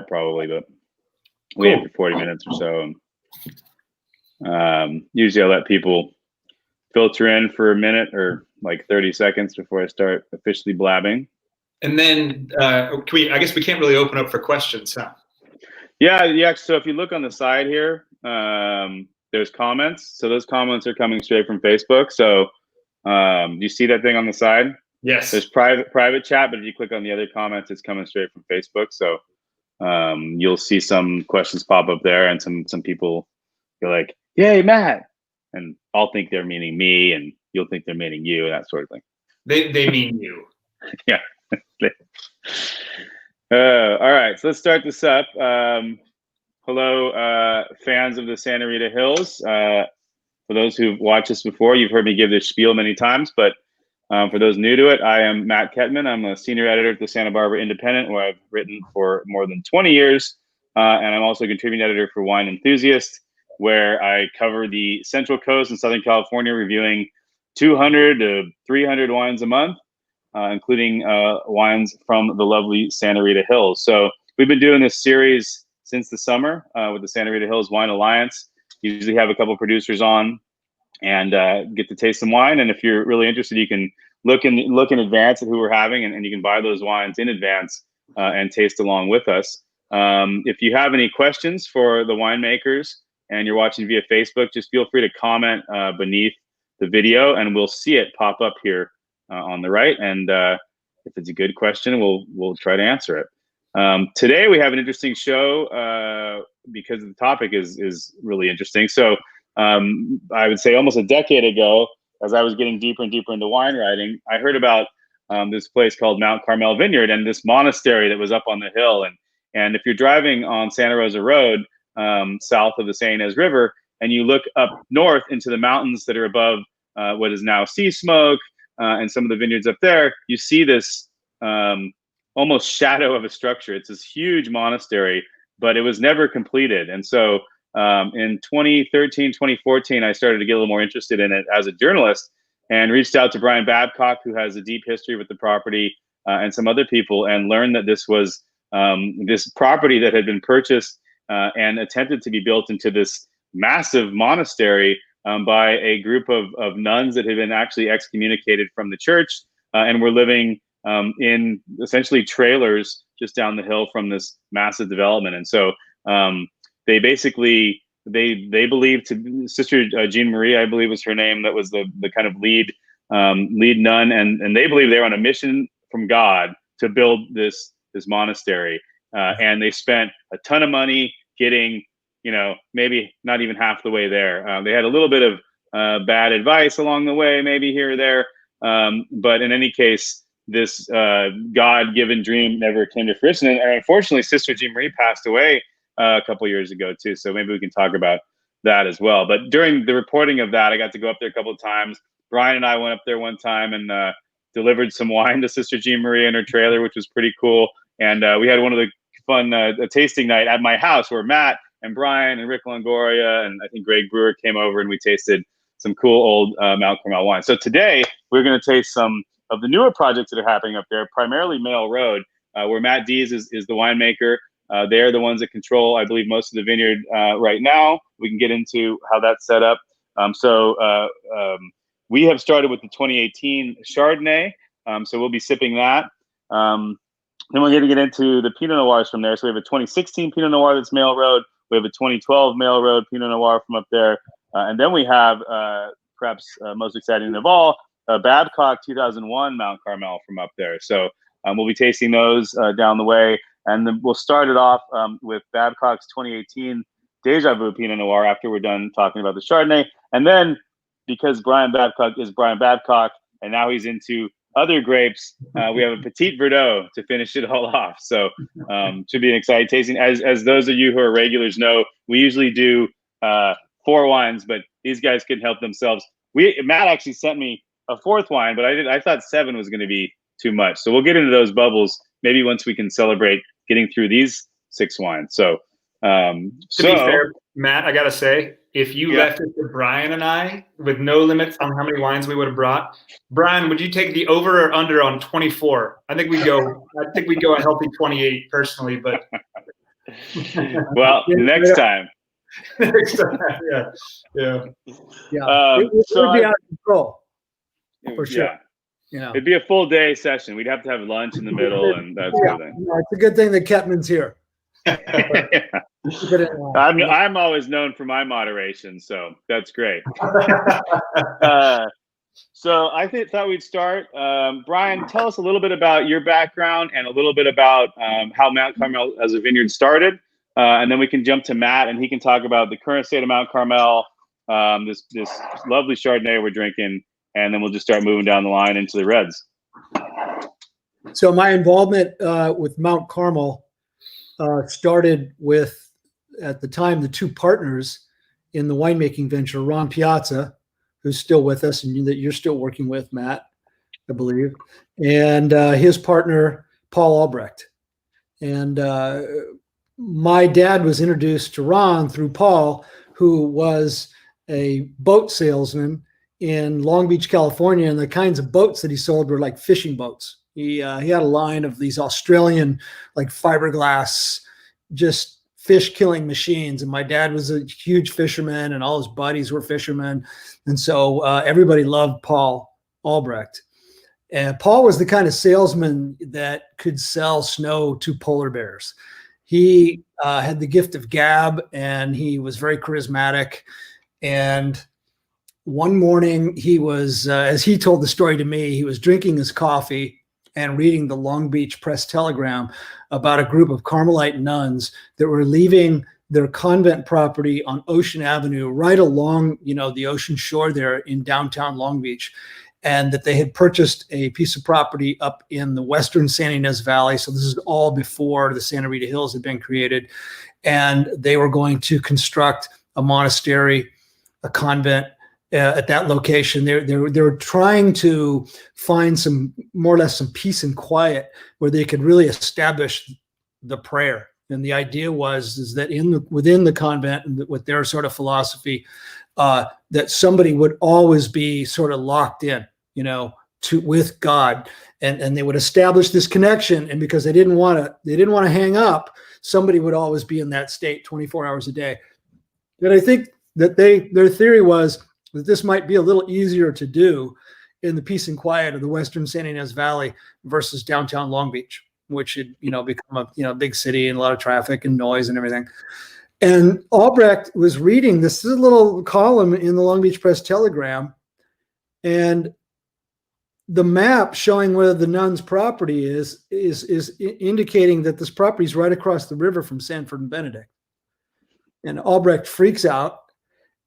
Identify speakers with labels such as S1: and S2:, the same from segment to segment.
S1: probably, but we aim for 40 minutes or so. And, usually I let people filter in for a minute or like 30 seconds before I start officially blabbing.
S2: And then I guess we can't really open up for questions, huh?
S1: Yeah. So if you look on the side here, there's comments. So those comments are coming straight from Facebook. So you see that thing on the side?
S2: Yes.
S1: There's private chat, but if you click on the other comments, it's coming straight from Facebook. So you'll see some questions pop up there, and some people go like, "Yay, Matt!" and I'll think they're meaning me, and you'll think they're meaning you, that sort of thing.
S2: They mean you.
S1: Yeah. All right, so let's start this up. Hello, fans of the Santa Rita Hills. For those who've watched this before, you've heard me give this spiel many times, but for those new to it, I am Matt Kettmann. I'm a senior editor at the Santa Barbara Independent, where I've written for more than 20 years. And I'm also a contributing editor for Wine Enthusiast, where I cover the Central Coast and Southern California, reviewing 200 to 300 wines a month, including wines from the lovely Santa Rita Hills. So we've been doing this series since the summer with the Santa Rita Hills Wine Alliance. Usually have a couple producers on and get to taste some wine. And if you're really interested, you can look in advance at who we're having, and you can buy those wines in advance and taste along with us. If you have any questions for the winemakers and you're watching via Facebook, just feel free to comment beneath the video, and we'll see it pop up here on the right. And if it's a good question, we'll try to answer it. Today we have an interesting show because the topic is really interesting. So I would say almost a decade ago, as I was getting deeper and deeper into wine writing, I heard about this place called Mount Carmel Vineyard and this monastery that was up on the hill. And if you're driving on Santa Rosa Road, south of the San Ynez River, and you look up north into the mountains that are above what is now Sea Smoke and some of the vineyards up there, you see this almost shadow of a structure. It's this huge monastery, but it was never completed. And so in 2013, 2014, I started to get a little more interested in it as a journalist, and reached out to Bryan Babcock, who has a deep history with the property, and some other people, and learned that this was this property that had been purchased and attempted to be built into this massive monastery by a group of nuns that had been actually excommunicated from the church and were living in essentially trailers just down the hill from this massive development. And so they basically, they believed, to Sister Jean Marie, I believe was her name, that was the kind of lead nun, and they believe they were on a mission from God to build this monastery, and they spent a ton of money getting, maybe not even half the way there. They had a little bit of bad advice along the way, maybe here or there, but in any case, this God-given dream never came to fruition. And unfortunately, Sister Jean Marie passed away a couple years ago too. So maybe we can talk about that as well. But during the reporting of that, I got to go up there a couple of times. Bryan and I went up there one time and delivered some wine to Sister Jean Marie in her trailer, which was pretty cool. And we had one of the fun a tasting night at my house where Matt and Bryan and Rick Longoria and I think Greg Brewer came over, and we tasted some cool old Mount Carmel wine. So today we're going to taste some of the newer projects that are happening up there, primarily Mail Road, where Matt Dees is the winemaker. They're the ones that control, I believe, most of the vineyard right now. We can get into how that's set up. We have started with the 2018 Chardonnay, so we'll be sipping that. Then we're going to get into the Pinot Noirs from there. So we have a 2016 Pinot Noir that's Mail Road. We have a 2012 Mail Road Pinot Noir from up there. And then we have, perhaps most exciting of all, Babcock 2001 Mount Carmel from up there. So we'll be tasting those down the way. And then we'll start it off with Babcock's 2018 Deja Vu Pinot Noir after we're done talking about the Chardonnay. And then, because Bryan Babcock is Bryan Babcock, and now he's into other grapes, we have a Petite Bordeaux to finish it all off. So should be an exciting tasting. As those of you who are regulars know, we usually do 4 wines, but these guys couldn't help themselves. Matt actually sent me a 4th wine, but I thought 7 was going to be too much. So we'll get into those bubbles maybe once we can celebrate getting through these 6 wines. So to
S2: be fair, Matt, I gotta say, if you left it to Bryan and I with no limits on how many wines we would have brought, Bryan, would you take the over or under on 24? I think we go a healthy 28 personally, but
S1: Well, next time.
S2: Next time, yeah.
S3: It would be out of control for sure.
S1: Yeah.
S3: You know,
S1: It'd be a full day session. We'd have to have lunch in the middle and that sort of thing.
S3: No, it's a good thing that Kettmann's here.
S1: I'm always known for my moderation, so that's great. So I thought we'd start. Bryan, tell us a little bit about your background and a little bit about how Mount Carmel as a vineyard started, and then we can jump to Matt, and he can talk about the current state of Mount Carmel, this lovely Chardonnay we're drinking, and then we'll just start moving down the line into the reds.
S3: So my involvement with Mount Carmel started with, at the time, the two partners in the winemaking venture, Ron Piazza, who's still with us and that you're still working with, Matt, I believe, and his partner, Paul Albrecht. And my dad was introduced to Ron through Paul, who was a boat salesman in Long Beach, California, and the kinds of boats that he sold were like fishing boats. He had a line of these Australian, like fiberglass, just fish killing machines. And my dad was a huge fisherman and all his buddies were fishermen. And so everybody loved Paul Albrecht. And Paul was the kind of salesman that could sell snow to polar bears. He had the gift of gab and he was very charismatic. And one morning he was, as he told the story to me, he was drinking his coffee and reading the Long Beach Press Telegram about a group of Carmelite nuns that were leaving their convent property on Ocean Avenue, right along, the ocean shore there in downtown Long Beach, and that they had purchased a piece of property up in the western San Ynez Valley. So this is all before the Santa Rita Hills had been created. And they were going to construct a monastery, a convent, at that location. They were trying to find some, more or less, some peace and quiet where they could really establish the prayer. And the idea is that within the convent and with their sort of philosophy, that somebody would always be sort of locked in, with God, and they would establish this connection. And because they didn't want to hang up, somebody would always be in that state 24 hours a day. And I think that their theory was that this might be a little easier to do in the peace and quiet of the western San Ynez Valley versus downtown Long Beach, which had become a big city and a lot of traffic and noise and everything. And Albrecht was reading this little column in the Long Beach Press Telegram, and the map showing where the nuns' property is indicating that this property is right across the river from Sanford and Benedict. And Albrecht freaks out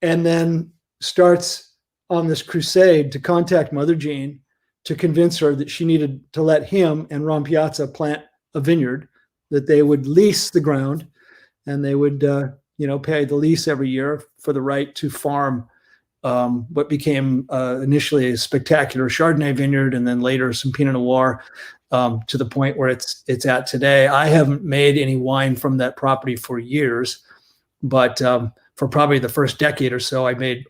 S3: and then starts on this crusade to contact Mother Jean to convince her that she needed to let him and Ron Piazza plant a vineyard, that they would lease the ground and they would, pay the lease every year for the right to farm what became initially a spectacular Chardonnay vineyard and then later some Pinot Noir to the point where it's at today. I haven't made any wine from that property for years, but for probably the first decade or so, I made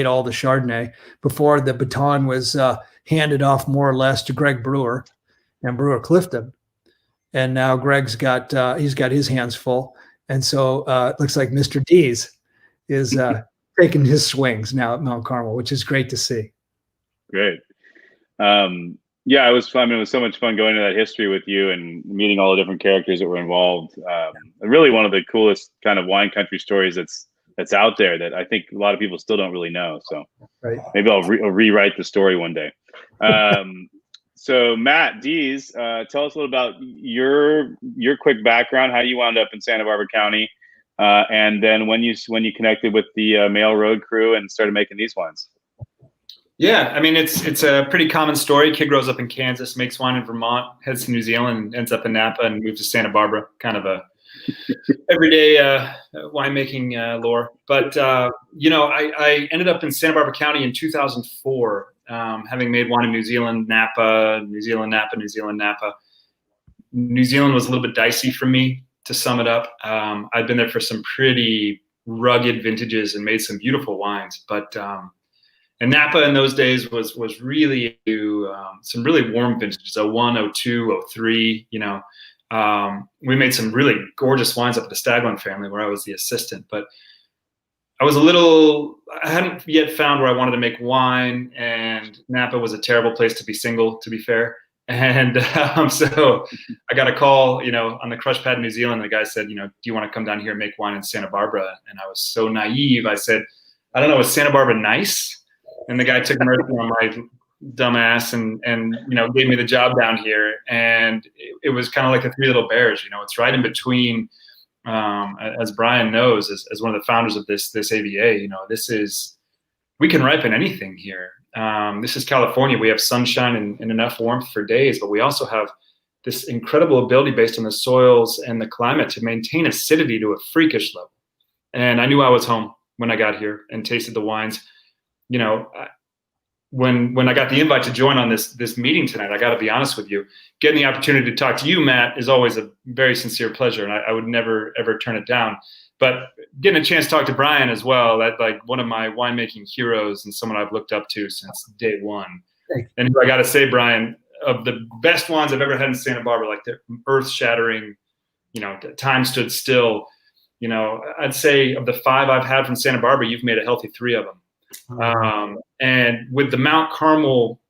S3: all the Chardonnay before the baton was handed off more or less to Greg Brewer and Brewer Clifton. And now Greg's got his hands full. And so it looks like Mr. Dees is taking his swings now at Mount Carmel, which is great to see.
S1: Great. Yeah, it was fun. It was so much fun going into that history with you and meeting all the different characters that were involved. Really one of the coolest kind of wine country stories that's out there that I think a lot of people still don't really know. So
S3: right.
S1: Maybe I'll rewrite the story one day. So Matt, Dees, tell us a little about your quick background, how you wound up in Santa Barbara County, and then when you connected with the Mail Road crew and started making these wines.
S2: Yeah, I mean, it's a pretty common story. Kid grows up in Kansas, makes wine in Vermont, heads to New Zealand, ends up in Napa, and moves to Santa Barbara. Kind of a everyday winemaking lore. But I ended up in Santa Barbara County in 2004, having made wine in New Zealand, Napa, New Zealand, Napa, New Zealand, Napa. New Zealand was a little bit dicey for me, to sum it up. I'd been there for some pretty rugged vintages and made some beautiful wines, but and Napa in those days was really some really warm vintages, 01, 02, 03, We made some really gorgeous wines up at the Staglin family where I was the assistant, but I hadn't yet found where I wanted to make wine, and Napa was a terrible place to be single, to be fair. And so I got a call, on the crush pad in New Zealand. The guy said, do you want to come down here and make wine in Santa Barbara? And I was so naive. I said, I don't know, is Santa Barbara nice? And the guy took mercy on my dumb ass and gave me the job down here. And it was kind of like the Three Little Bears. It's right in between. As Bryan knows, as one of the founders of this AVA, we can ripen anything here. This is California. We have sunshine and enough warmth for days, but we also have this incredible ability based on the soils and the climate to maintain acidity to a freakish level. And I knew I was home when I got here and tasted the wines. When I got the invite to join on this meeting tonight, I got to be honest with you, getting the opportunity to talk to you, Matt, is always a very sincere pleasure, and I would never, ever turn it down. But getting a chance to talk to Bryan as well, that one of my winemaking heroes and someone I've looked up to since day one. And I got to say, Bryan, of the best wines I've ever had in Santa Barbara, like the earth-shattering, time stood still. I'd say of the 5 I've had from Santa Barbara, you've made a healthy 3 of them. And with the Mount Carmel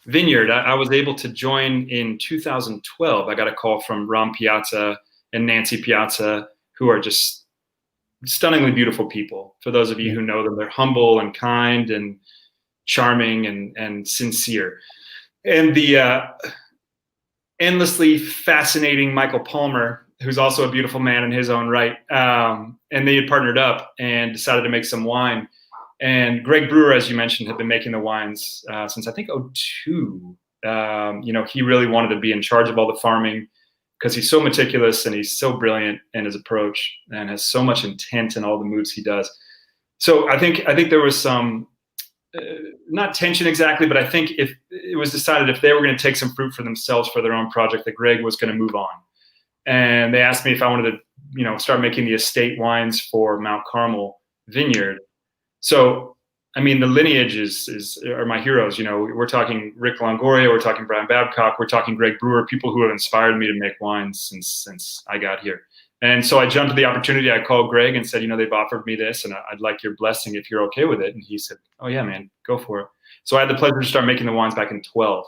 S2: Vineyard, I was able to join in 2012. I got a call from Ron Piazza and Nancy Piazza, who are just stunningly beautiful people. For those of you who know them, they're humble and kind and charming and sincere. And the endlessly fascinating Michael Palmer, who's also a beautiful man in his own right. And they had partnered up and decided to make some wine. And Greg Brewer, as you mentioned, had been making the wines since I think 2002. He really wanted to be in charge of all the farming because he's so meticulous and he's so brilliant in his approach and has so much intent in all the moves he does. So I think there was some not tension exactly, but I think if it was decided if they were going to take some fruit for themselves for their own project, that Greg was going to move on. And they asked me if I wanted to, start making the estate wines for Mount Carmel Vineyard. So, I mean, the lineage are my heroes. We're talking Rick Longoria, we're talking Brian Babcock, we're talking Greg Brewer, people who have inspired me to make wines since I got here. And so I jumped at the opportunity. I called Greg and said, they've offered me this and I'd like your blessing if you're okay with it. And he said, oh yeah, man, go for it. So I had the pleasure to start making the wines back in 2012.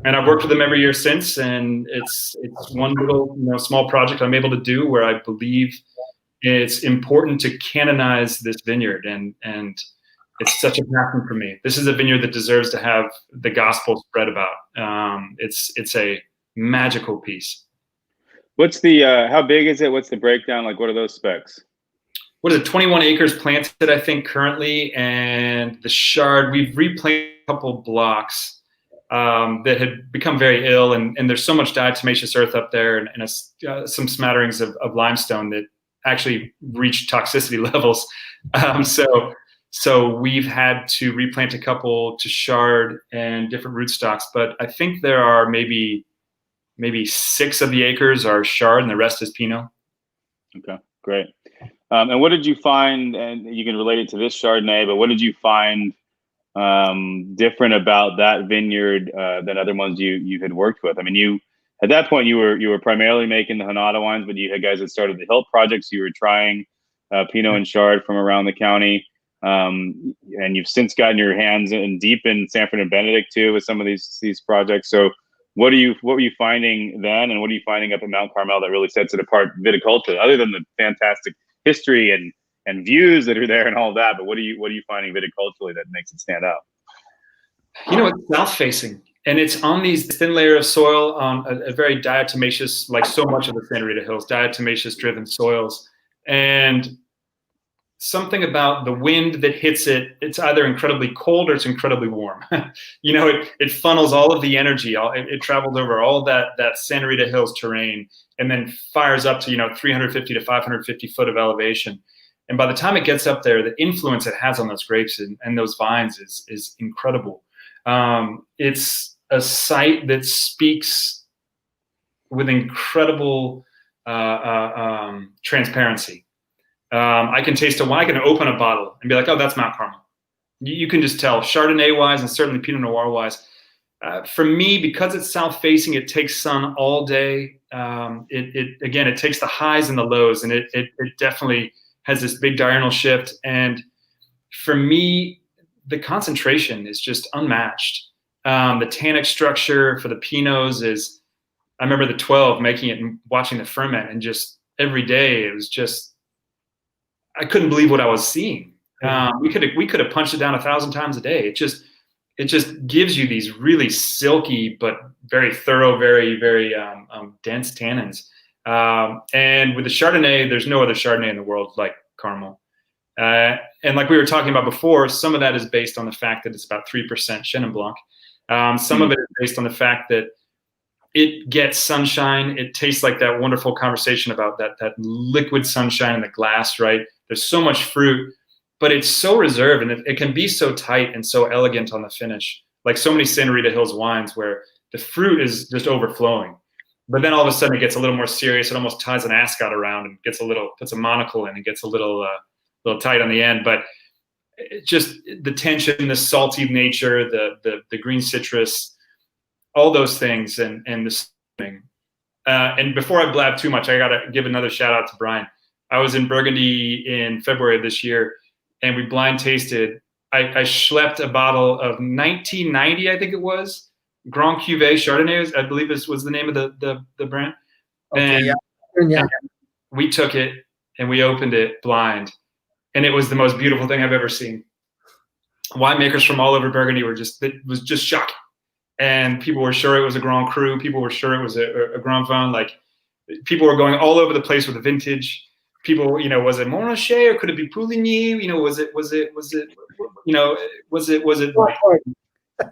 S2: And I've worked with them every year since. And it's one little, small project I'm able to do where I believe it's important to canonize this vineyard. And it's such a passion for me. This is a vineyard that deserves to have the gospel spread about. It's a magical piece.
S1: What's the how big is it? What's the breakdown? Like, what are those specs?
S2: What is it? 21 acres planted, I think, currently, and the Chard. We've replanted a couple blocks that had become very ill, and there's so much diatomaceous earth up there, and some smatterings of limestone that actually reached toxicity levels. So we've had to replant a couple to Chard and different rootstocks, but I think there are maybe 6 of the acres are Chard and the rest is Pinot.
S1: Okay, great. And what did you find, and you can relate it to this Chardonnay, but what did you find different about that vineyard than other ones you had worked with? I mean, at that point you were primarily making the Hanada wines, but you had guys that started the Hill projects. You were trying Pinot and Chard from around the county. And you've since gotten your hands in deep in Sanford and Benedict too with some of these projects. So what were you finding then, and what are you finding up at Mount Carmel that really sets it apart viticulturally, other than the fantastic history and views that are there and all that? But what are you finding viticulturally that makes it stand out?
S2: It's south facing, and it's on these thin layer of soil on a very diatomaceous, like so much of the Santa Rita Hills, diatomaceous driven soils. And something about the wind that hits it, it's either incredibly cold or it's incredibly warm. It funnels all of the energy. It travels over all that Santa Rita Hills terrain and then fires up to, 350 to 550 foot of elevation. And by the time it gets up there, the influence it has on those grapes and those vines is incredible. It's a site that speaks with incredible transparency. I can taste a wine. I can open a bottle and be like, oh, that's Mount Carmel. You can just tell, Chardonnay-wise and certainly Pinot Noir-wise. For me, because it's south facing, it takes sun all day. It takes the highs and the lows, and it definitely has this big diurnal shift. And for me, the concentration is just unmatched. The tannic structure for the Pinots is, I remember the 12 making it and watching the ferment, and just every day it was just, I couldn't believe what I was seeing. We could have punched it down 1,000 times a day. It just gives you these really silky but very thorough, very, very dense tannins. And with the Chardonnay, there's no other Chardonnay in the world like Carmel. And like we were talking about before, some of that is based on the fact that it's about 3% Chenin Blanc. Some of it is based on the fact that it gets sunshine. It tastes like that wonderful conversation about that liquid sunshine in the glass, right? There's so much fruit, but it's so reserved, and it can be so tight and so elegant on the finish. Like so many Santa Rita Hills wines where the fruit is just overflowing. But then all of a sudden it gets a little more serious. It almost ties an ascot around and puts a monocle in and gets a little tight on the end. But it just the tension, the salty nature, the green citrus, all those things, and the thing. And before I blab too much, I gotta give another shout out to Bryan. I was in Burgundy in February of this year, and we blind tasted. I schlepped a bottle of 1990, I think it was, Grand Cuvée Chardonnay, I believe was the name of the brand.
S3: Okay,
S2: and we took it and we opened it blind, and it was the most beautiful thing I've ever seen. Winemakers from all over Burgundy it was just shocking. And people were sure it was a Grand Cru. People were sure it was a Grand Vin. Like, people were going all over the place with the vintage. People, was it Montrachet or could it be Pouligny? Was it like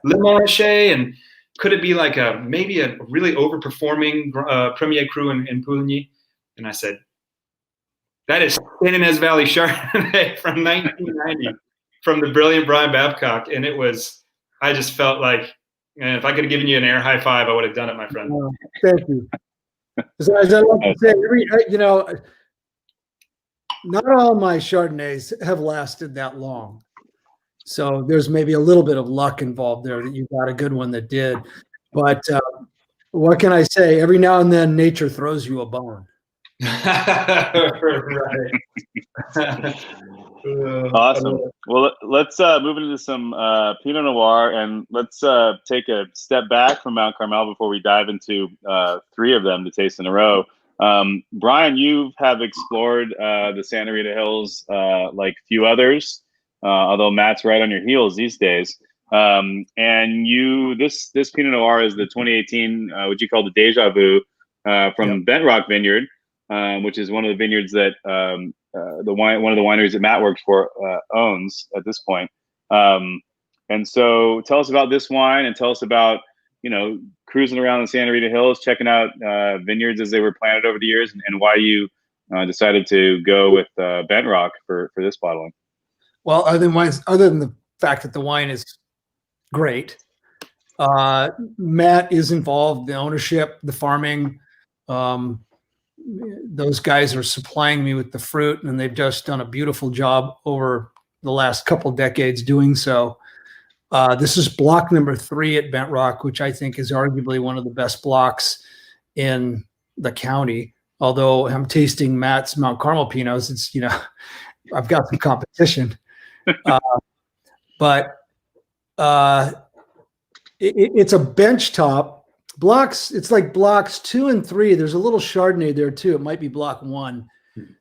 S2: Le Montrachet, and could it be like maybe a really overperforming Premier Cru in Pouligny? And I said, that is San Ynez Valley Chardonnay from 1990 from the brilliant Bryan Babcock. And I just felt like, and if I could have given you an air high five, I would have done it, my friend.
S3: Oh, thank you. As I like to say, not all my Chardonnays have lasted that long. So there's maybe a little bit of luck involved there that you got a good one that did. But what can I say? Every now and then nature throws you a bone.
S2: Right.
S1: Awesome. Well, let's move into some Pinot Noir, and let's take a step back from Mount Carmel before we dive into 3 of them to taste in a row. Bryan, you have explored the Santa Rita Hills like few others, although Matt's right on your heels these days. And this Pinot Noir is the 2018, what you call the Deja Vu from Bent Rock Vineyard, which is one of the vineyards that one of the wineries that Matt works for owns at this point. And so tell us about this wine, and tell us about, cruising around the Santa Rita Hills, checking out vineyards as they were planted over the years, and why you decided to go with Bent Rock for this bottling.
S3: Well, other than the fact that the wine is great, Matt is involved, the ownership, the farming. Those guys are supplying me with the fruit, and they've just done a beautiful job over the last couple decades doing so. This is block number 3 at Bent Rock, which I think is arguably one of the best blocks in the county. Although I'm tasting Matt's Mount Carmel Pinots, it's, I've got some competition. But it's a bench top. Blocks, it's like blocks 2 and 3. There's a little Chardonnay there too. It might be block 1.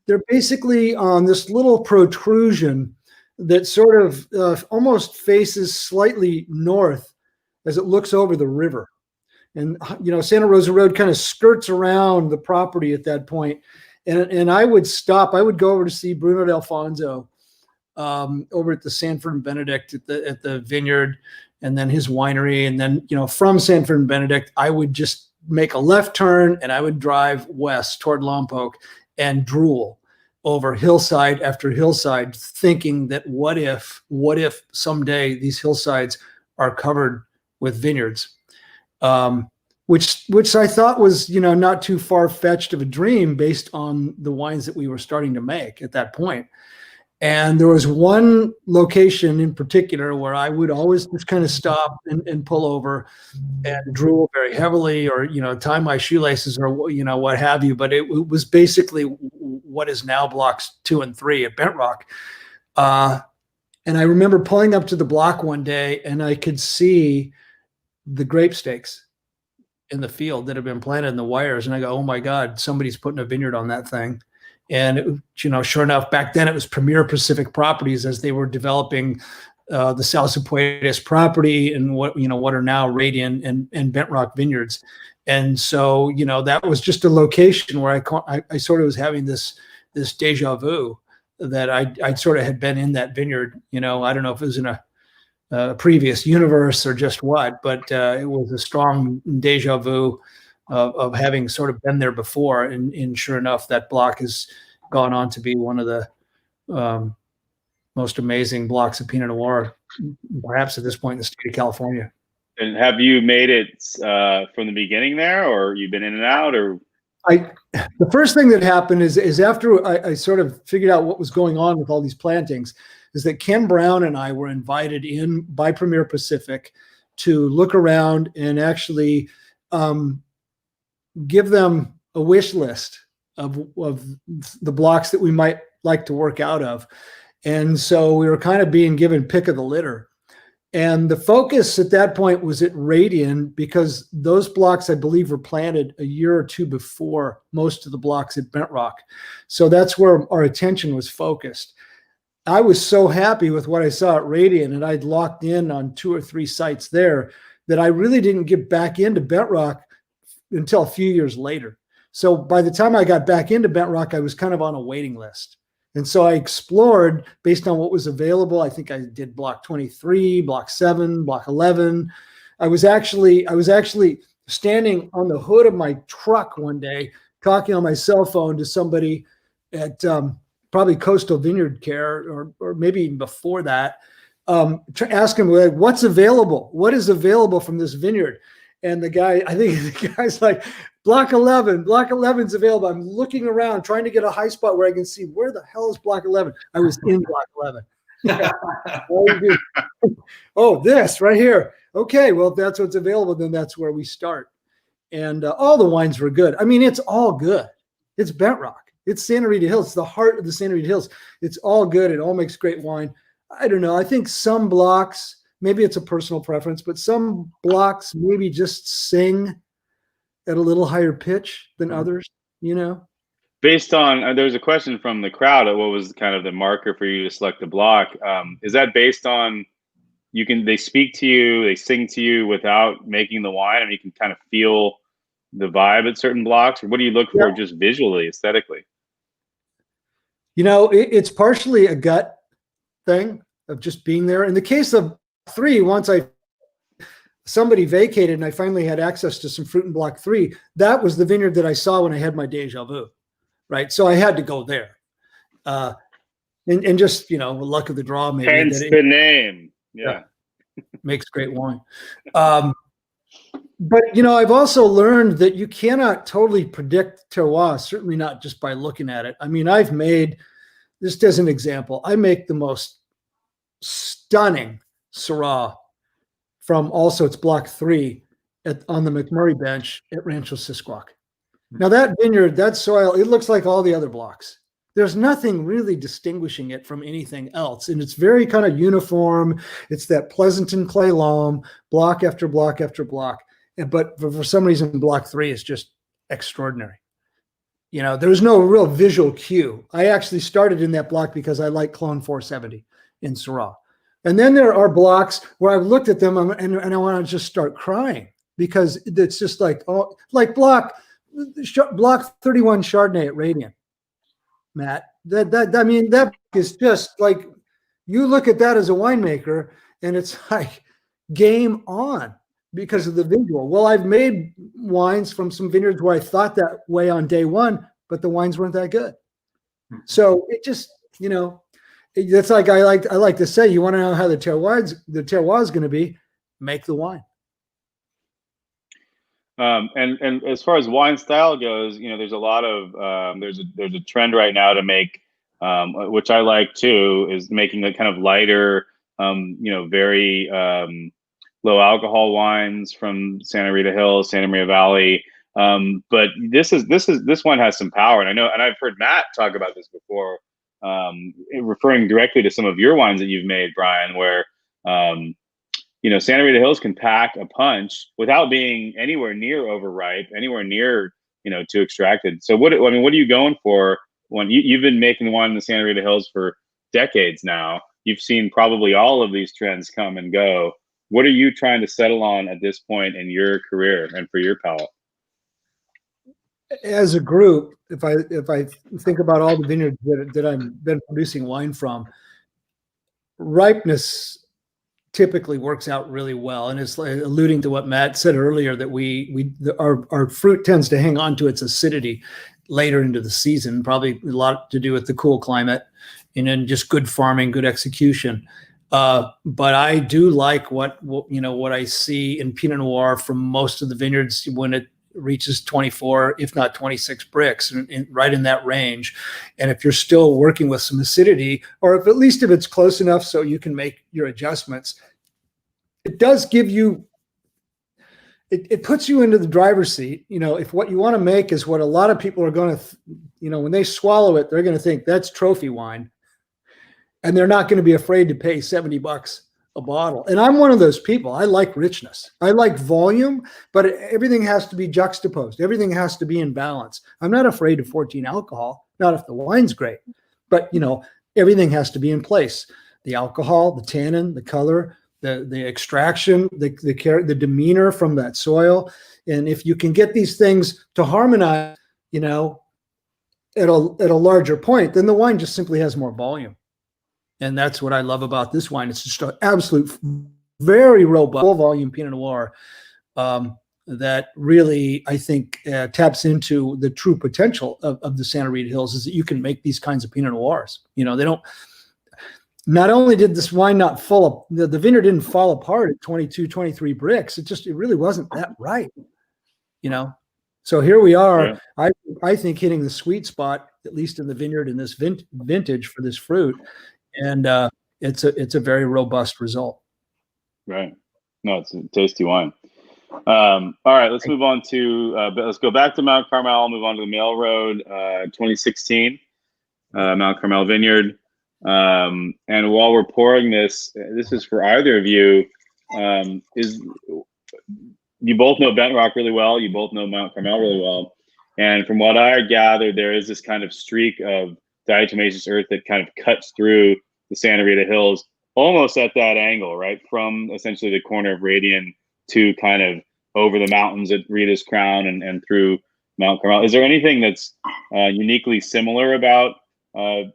S3: They're basically on this little protrusion that sort of almost faces slightly north as it looks over the river. And, Santa Rosa Road kind of skirts around the property at that point. And I would go over to see Bruno D'Alfonso over at the Sanford and Benedict at the vineyard, and then his winery. And then, from Sanford and Benedict, I would just make a left turn and I would drive west toward Lompoc and drool over hillside after hillside, thinking that what if someday these hillsides are covered with vineyards, which I thought was, not too far-fetched of a dream based on the wines that we were starting to make at that point. And there was one location in particular where I would always just kind of stop and pull over and drool very heavily, or, tie my shoelaces, or, what have you. But it was basically what is now blocks 2 and 3 at Bent Rock. And I remember pulling up to the block one day, and I could see the grape stakes in the field that had been planted in the wires. And I go, oh my God, somebody's putting a vineyard on that thing. And, sure enough, back then it was Premier Pacific Properties, as they were developing the Salsa Puentes property and what are now Radiant and Bent Rock Vineyards. And so, that was just a location where I sort of was having this deja vu that I sort of had been in that vineyard. I don't know if it was in a previous universe or just what, but it was a strong deja vu of having sort of been there before. And sure enough, that block has gone on to be one of the most amazing blocks of Pinot Noir, perhaps at this point in the state of California.
S1: And have you made it from the beginning there, or you've been in and out, or?
S3: The first thing that happened is after I sort of figured out what was going on with all these plantings, is that Ken Brown and I were invited in by Premier Pacific to look around and actually give them a wish list of the blocks that we might like to work out of. And so we were kind of being given pick of the litter. And the focus at that point was at Radian, because those blocks, I believe, were planted a year or two before most of the blocks at Bent Rock. So that's where our attention was focused. I was so happy with what I saw at Radian, and I'd locked in on 2 or 3 sites there, that I really didn't get back into Bent Rock until a few years later. So by the time I got back into Bent Rock, I was kind of on a waiting list. And so I explored based on what was available. I think I did block 23, block 7, block 11. I was actually standing on the hood of my truck one day, talking on my cell phone to somebody at probably Coastal Vineyard Care, or maybe even before that, asking like, what's available? What is available from this vineyard? And I think the guy's like, block 11, block 11's available. I'm looking around, trying to get a high spot where I can see, where the hell is block 11? I was in block 11. Yeah. Oh, this right here. Okay, well, if that's what's available, then that's where we start. And all the wines were good. I mean, it's all good. It's Bent Rock. It's Santa Rita Hills. It's the heart of the Santa Rita Hills. It's all good. It all makes great wine. I don't know. I think some blocks, maybe it's a personal preference, but some blocks maybe just sing at a little higher pitch than others,
S1: Based on, there's a question from the crowd, what was kind of the marker for you to select the block? Is that based on, they speak to you, they sing to you without making the wine, and you can kind of feel the vibe at certain blocks? Or what do you look for just visually, aesthetically?
S3: It's partially a gut thing of just being there. In the case of 3, once somebody vacated and I finally had access to some fruit in block 3, that was the vineyard that I saw when I had my deja vu, right? So I had to go there. And just, luck of the draw, maybe.
S1: Hence the name. Yeah.
S3: Makes great wine. But, I've also learned that you cannot totally predict terroir, certainly not just by looking at it. I mean, I've made, just as an example, I make the most stunning Syrah from also it's block 3 on the McMurray bench at Rancho Sisquoc. Now that vineyard, that soil, it looks like all the other blocks. There's nothing really distinguishing it from anything else. And it's very kind of uniform. It's that Pleasanton clay loam, block after block after block. But for some reason, block 3 is just extraordinary. There's no real visual cue. I actually started in that block because I like Clone 470 in Syrah. And then there are blocks where I've looked at them and I want to just start crying, because it's just like, block 31 Chardonnay at Radiant, Matt. That is just like, you look at that as a winemaker and it's like game on because of the visual. Well, I've made wines from some vineyards where I thought that way on day one, but the wines weren't that good. So it just, it's like I like to say, you want to know how the terroir is going to be, make the wine.
S1: And as far as wine style goes, there's a lot of there's a trend right now to make which I like too, is making the kind of lighter, very low alcohol wines from Santa Rita Hills, Santa Maria Valley. But this one has some power, and I know, and I've heard Matt talk about this before, referring directly to some of your wines that you've made, Bryan, where Santa Rita Hills can pack a punch without being anywhere near overripe, anywhere near too extracted. So what are you going for when you've been making wine in the Santa Rita Hills for decades now? You've seen probably all of these trends come and go. What are you trying to settle on at this point in your career and for your palate?
S3: As a group, if I think about all the vineyards that I've been producing wine from, ripeness typically works out really well, and it's alluding to what Matt said earlier, that our fruit tends to hang on to its acidity later into the season. Probably a lot to do with the cool climate, and then just good farming, good execution. But I do like what I see in Pinot Noir from most of the vineyards when it reaches 24, if not 26 bricks, right in that range. And if you're still working with some acidity, or if it's close enough so you can make your adjustments, it does give you, it puts you into the driver's seat. If what you want to make is what a lot of people are going to, when they swallow it, they're going to think that's trophy wine, and they're not going to be afraid to pay $70 a bottle. And I'm one of those people. I like richness. I like volume, but everything has to be juxtaposed. Everything has to be in balance. I'm not afraid of 14 alcohol, not if the wine's great, but everything has to be in place. The alcohol, the tannin, the color, the extraction, the demeanor from that soil. And if you can get these things to harmonize, at a larger point, then the wine just simply has more volume. And that's what I love about this wine. It's just an absolute, very robust, full volume Pinot Noir that really, I think, taps into the true potential of the Santa Rita Hills, is that you can make these kinds of Pinot Noirs. They don't, not only did this wine not the vineyard didn't fall apart at 22, 23 bricks. It really wasn't that right, So here we are, yeah. I think hitting the sweet spot, at least in the vineyard in this vintage for this fruit. And it's a very robust result.
S1: Right. No, it's a tasty wine. All right, let's move on to let's go back to Mount Carmel. Move on to the Mail Road, 2016, Mount Carmel Vineyard. And while we're pouring this is for either of you. You both know Bent Rock really well. You both know Mount Carmel really well. And from what I gathered, there is this kind of streak of diatomaceous earth that kind of cuts through the Santa Rita Hills, almost at that angle, right? From essentially the corner of Radian to kind of over the mountains at Rita's Crown and through Mount Carmel. Is there anything that's uniquely similar about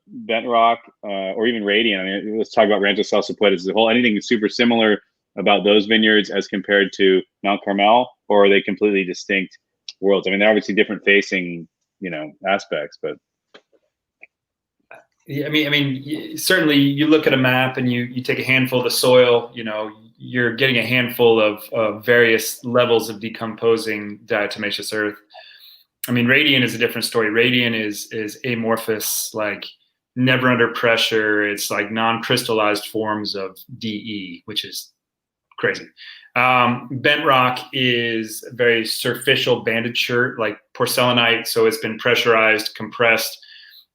S1: Bent Rock or even Radian? I mean, let's talk about Rancho Celso Puentes as a whole. Anything super similar about those vineyards as compared to Mount Carmel, or are they completely distinct worlds? I mean, they're obviously different facing, aspects, but.
S2: Yeah, I mean, certainly you look at a map and you take a handful of the soil, you're getting a handful of various levels of decomposing diatomaceous earth. I mean, Radian is a different story. Radian is amorphous, like never under pressure. It's like non-crystallized forms of DE, which is crazy. Bent Rock is very superficial banded shirt, like porcelainite. So it's been pressurized, compressed.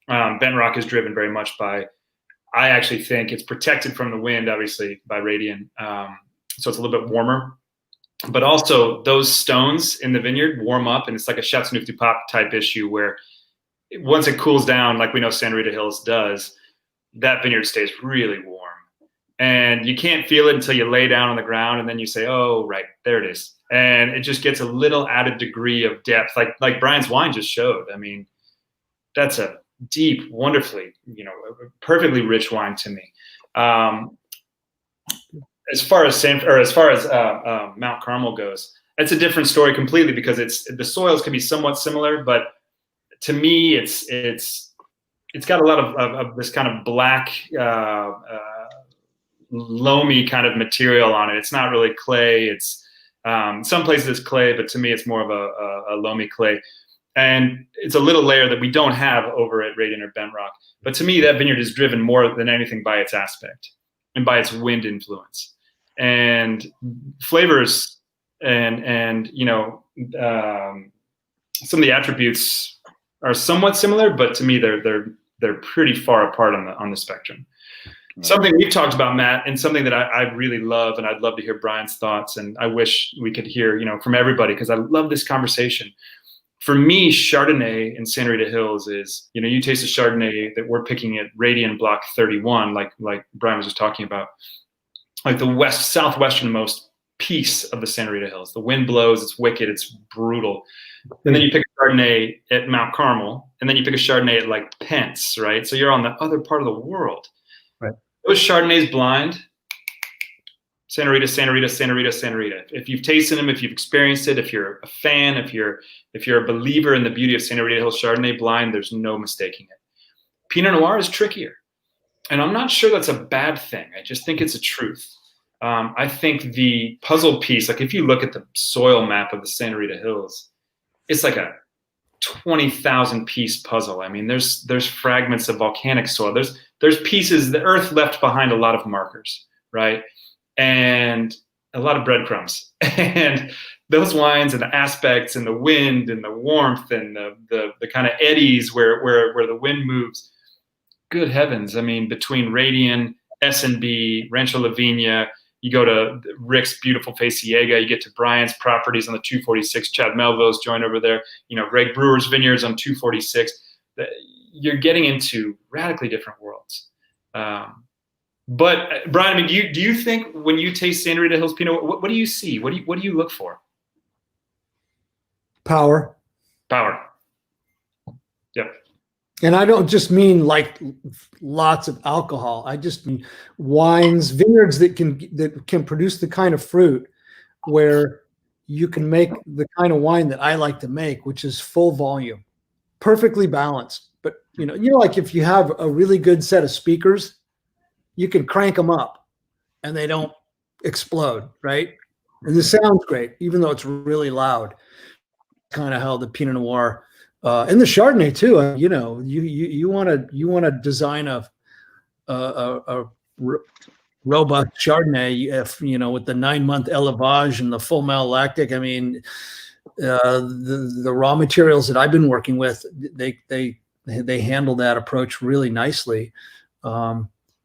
S2: Bent Rock is driven very much by, I actually think it's protected from the wind, obviously, by Radian. So it's a little bit warmer. But also those stones in the vineyard warm up, and it's like a Chateauneuf-du-Pape type issue where once it cools down, like we know Santa Rita Hills does, that vineyard stays really warm. And you can't feel it until you lay down on the ground, and then you say, oh, right, there it is. And it just gets a little added degree of depth, like Bryan's wine just showed. I mean, that's a deep, wonderfully, perfectly rich wine to me. As far as Mount Carmel goes, it's a different story completely, because the soils can be somewhat similar, but to me, it's got a lot of this kind of black, loamy kind of material on it. It's not really clay. It's some places it's clay, but to me, it's more of a loamy clay. And it's a little layer that we don't have over at Radiant or Bent Rock. But to me, that vineyard is driven more than anything by its aspect and by its wind influence. And flavors and some of the attributes are somewhat similar, but to me, they're pretty far apart on the spectrum. Something we've talked about, Matt, and something that I really love, and I'd love to hear Bryan's thoughts, and I wish we could hear, from everybody, because I love this conversation. For me, Chardonnay in Santa Rita Hills is, you taste the Chardonnay that we're picking at Radiant Block 31, like Bryan was just talking about, like the southwesternmost piece of the Santa Rita Hills. The wind blows, it's wicked, it's brutal. And then you pick a Chardonnay at Mount Carmel, and then you pick a Chardonnay at like Pence, right? So you're on the other part of the world. Right. Those Chardonnays blind, Santa Rita, Santa Rita, Santa Rita, Santa Rita. If you've tasted them, if you've experienced it, if you're a fan, if you're a believer in the beauty of Santa Rita Hills Chardonnay blind, there's no mistaking it. Pinot Noir is trickier. And I'm not sure that's a bad thing. I just think it's a truth. I think the puzzle piece, like if you look at the soil map of the Santa Rita Hills, it's like a 20,000 piece puzzle. I mean, there's fragments of volcanic soil. There's pieces, the earth left behind a lot of markers, right? And a lot of breadcrumbs. And those wines and the aspects and the wind and the warmth and the kind of eddies where the wind moves, good heavens. I mean, between Radiant, S&B, Rancho La Viña, you go to Rick's beautiful Faciega, you get to Bryan's properties on the 246, Chad Melville's joint over there, Greg Brewer's vineyards on 246. You're getting into radically different worlds. But Bryan, I mean, do you think when you taste Santa Rita Hills Pinot, what do you see? What do you look for?
S3: Power.
S2: Yep.
S3: And I don't just mean like lots of alcohol. I just mean wines, vineyards that can produce the kind of fruit where you can make the kind of wine that I like to make, which is full volume, perfectly balanced. But like if you have a really good set of speakers, you can crank them up and they don't explode, right? And this sounds great, even though it's really loud. Kind of how the Pinot Noir and the Chardonnay too. You want to design a robust Chardonnay, if with the 9-month élevage and the full malolactic. I mean, the raw materials that I've been working with, they handle that approach really nicely.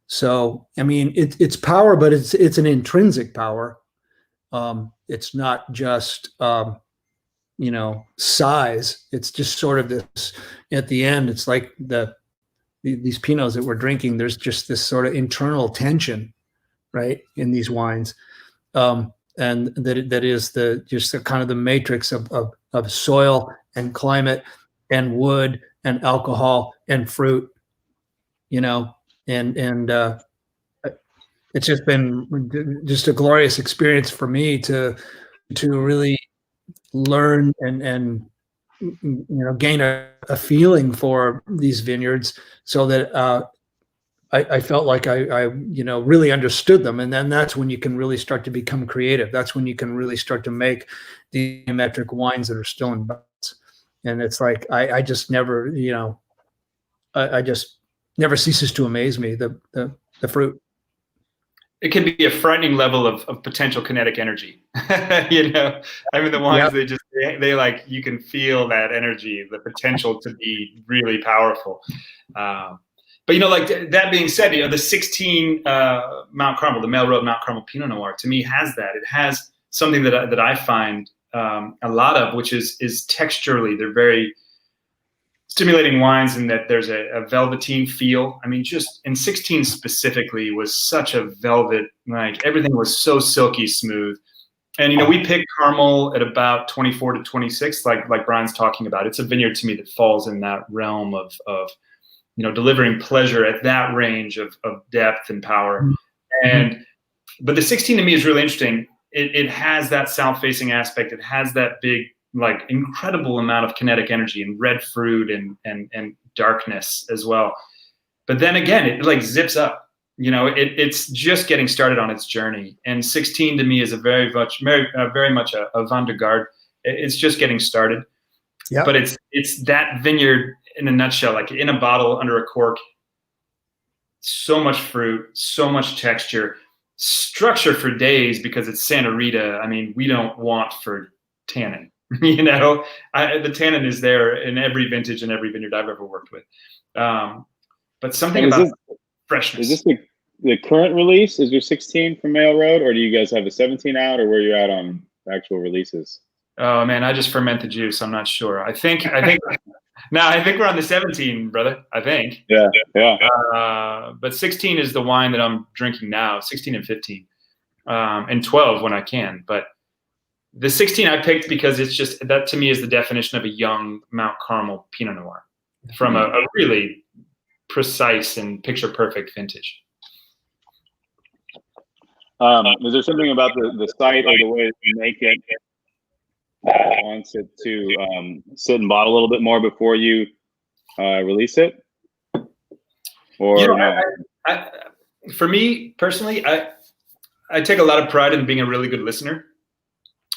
S3: So I mean, it's power, but it's an intrinsic power. It's not just size. It's just sort of this at the end. It's like these Pinots that we're drinking. There's just this sort of internal tension, right, in these wines, and that is just the kind of the matrix of soil and climate and wood and alcohol and fruit, and it's just been just a glorious experience for me to really learn and gain a feeling for these vineyards, so that I felt like I really understood them. And then that's when you can really start to become creative. That's when you can really start to make the metric wines that are still in balance. And it's like I just never, I just never ceases to amaze me, the fruit.
S2: It can be a frightening level of potential kinetic energy. I mean, the wines, yep. they like, you can feel that energy, the potential to be really powerful. But like that being said, the 16 Mount Carmel, the Mel Road Mount Carmel Pinot Noir, to me has that. It has something that I find a lot of, which is texturally, they're very stimulating wines in that there's a velveteen feel. I mean, just in 16 specifically was such a velvet, like everything was so silky smooth. And, we picked Carmel at about 24 to 26, like Bryan's talking about. It's a vineyard to me that falls in that realm of delivering pleasure at that range of depth and power. Mm-hmm. But the 16 to me is really interesting. It has that south-facing aspect. It has that big, like incredible amount of kinetic energy and red fruit and darkness as well. But then again, it like zips up, it's just getting started on its journey. And 16 to me is very much a avant-garde. It's just getting started.
S3: Yeah.
S2: But it's that vineyard in a nutshell, like in a bottle under a cork. So much fruit, so much texture, structure for days because it's Santa Rita. I mean, we don't want for tannin. The tannin is there in every vintage and every vineyard I've ever worked with. But something about freshness.
S1: Is this the current release? Is your 16 from Mail Road, or do you guys have a 17 out, or where you're at on actual releases?
S2: Oh man, I just ferment the juice. I'm not sure. I think we're on the 17, brother. I think.
S1: Yeah.
S2: But 16 is the wine that I'm drinking now. 16 and 15, and 12 when I can. But the 16 I picked because it's just that to me is the definition of a young Mount Carmel Pinot Noir from a really precise and picture perfect vintage.
S1: Is there something about the site or the way that you make it that wants it to sit and bottle a little bit more before you release it? Or
S2: for me personally, I take a lot of pride in being a really good listener,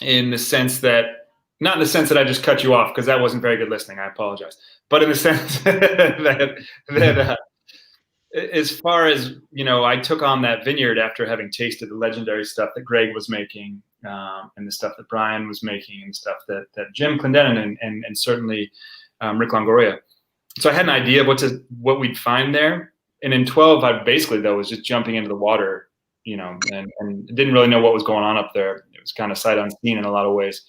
S2: in the sense that, not in the sense that I just cut you off because that wasn't very good listening. I apologize. But in the sense that as far as, I took on that vineyard after having tasted the legendary stuff that Greg was making, and the stuff that Bryan was making, and stuff that Jim Clendenin and certainly Rick Longoria. So I had an idea of what we'd find there. And in 12, I basically, though, was just jumping into the water, and didn't really know what was going on up there. It was kind of sight unseen in a lot of ways.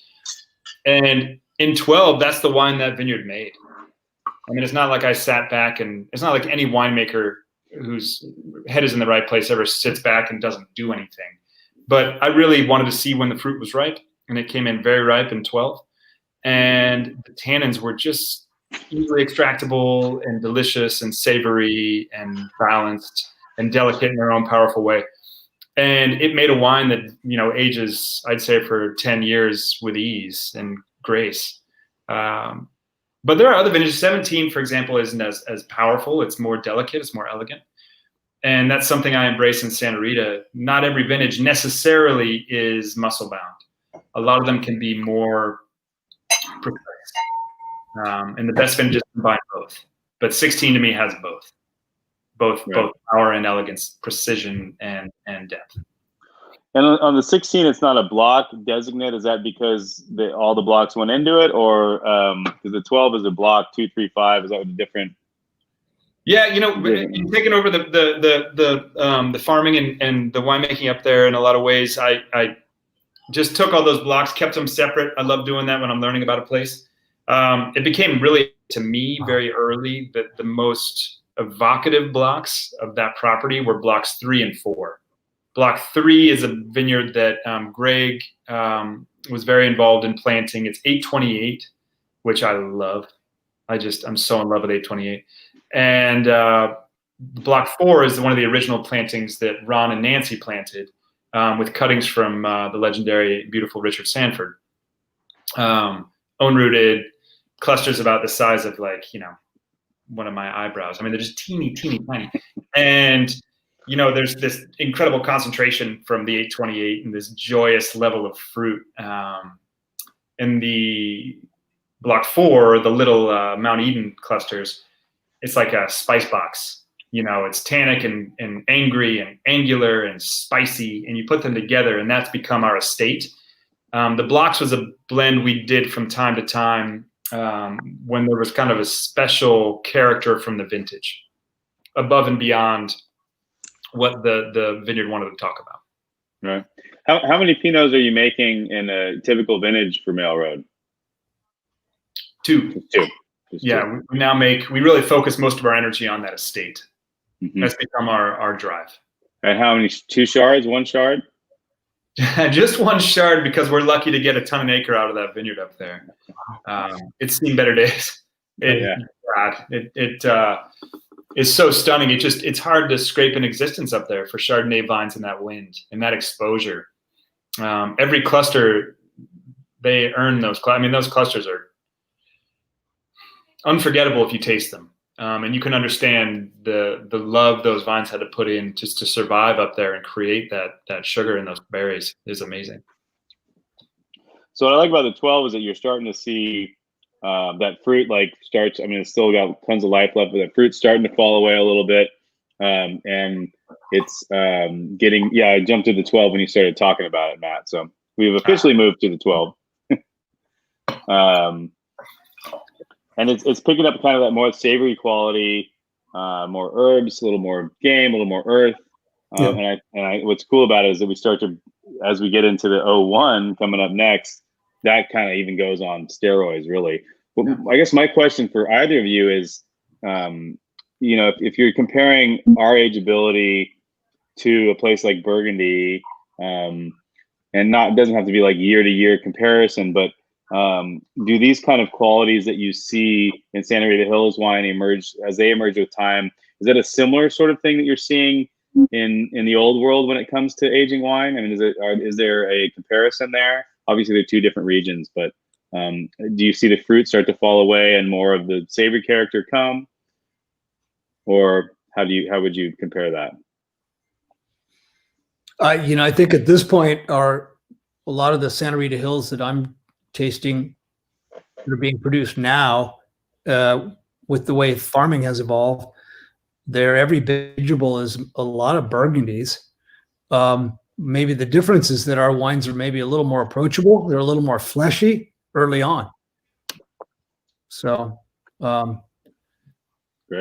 S2: And in 12, that's the wine that vineyard made. I mean, it's not like I sat back, and it's not like any winemaker whose head is in the right place ever sits back and doesn't do anything. But I really wanted to see when the fruit was ripe, and it came in very ripe in 12. And the tannins were just easily extractable and delicious and savory and balanced and delicate in their own powerful way. And it made a wine that, ages, I'd say, for 10 years with ease and grace. But there are other vintages. 17, for example, isn't as powerful. It's more delicate. It's more elegant. And that's something I embrace in Santa Rita. Not every vintage necessarily is muscle bound. A lot of them can be more precise. And the best vintages combine both. But 16 to me has both. Both power and elegance, precision and depth.
S1: And on the 16, it's not a block designate. Is that because all the blocks went into it, or because the 12 is a block 2, 3, 5? Is that what the different?
S2: Yeah, taking over the farming and the winemaking up there in a lot of ways. I just took all those blocks, kept them separate. I love doing that when I'm learning about a place. It became really, to me, very early that the most evocative blocks of that property were blocks 3 and 4. Block 3 is a vineyard that Greg was very involved in planting. It's 828, which I love. I'm so in love with 828. And Block 4 is one of the original plantings that Ron and Nancy planted with cuttings from the legendary, beautiful Richard Sanford. Own-rooted clusters about the size of one of my eyebrows. I mean, they're just teeny, teeny, tiny. And there's this incredible concentration from the 828 and this joyous level of fruit. In the Block 4, the little Mount Eden clusters, it's like a spice box. It's tannic and angry and angular and spicy, and you put them together, and that's become our estate. The blocks was a blend we did from time to time when there was kind of a special character from the vintage, above and beyond what the vineyard wanted to talk about.
S1: Right. How many Pinots are you making in a typical vintage for Mail Road?
S2: 2. Yeah, we really focus most of our energy on that estate. Mm-hmm. That's become our drive.
S1: And how many? 2 shards? 1 shard?
S2: Just 1 shard, because we're lucky to get a ton an acre out of that vineyard up there. It's seen better days. It is so stunning. It's hard to scrape an existence up there for Chardonnay vines in that wind and that exposure. Every cluster, they earn those. Those clusters are unforgettable if you taste them. And you can understand the love those vines had to put in just to survive up there and create that sugar in those berries is amazing.
S1: So what I like about the 12 is that you're starting to see that fruit like starts. I mean, it's still got tons of life left, but that fruit's starting to fall away a little bit, and it's getting. Yeah, I jumped to the 12 when you started talking about it, Matt. So we've officially moved to the 12. And it's picking up kind of that more savory quality, more herbs, a little more game, a little more earth. And I what's cool about it is that we start to, as we get into the 01 coming up next, that kind of even goes on steroids, really. But I guess my question for either of you is, if you're comparing our ageability to a place like Burgundy, and it doesn't have to be like year to year comparison, but do these kind of qualities that you see in Santa Rita Hills wine emerge with time? Is that a similar sort of thing that you're seeing in the old world when it comes to aging wine? I mean, is there a comparison there? Obviously, they're two different regions, but do you see the fruit start to fall away and more of the savory character come? Or how would you compare that?
S3: I think at this point, a lot of the Santa Rita Hills that I'm tasting that are being produced now, with the way farming has evolved, they're every bit vintageable as a lot of Burgundies. Maybe the difference is that our wines are maybe a little more approachable. They're a little more fleshy early on. So
S1: Great.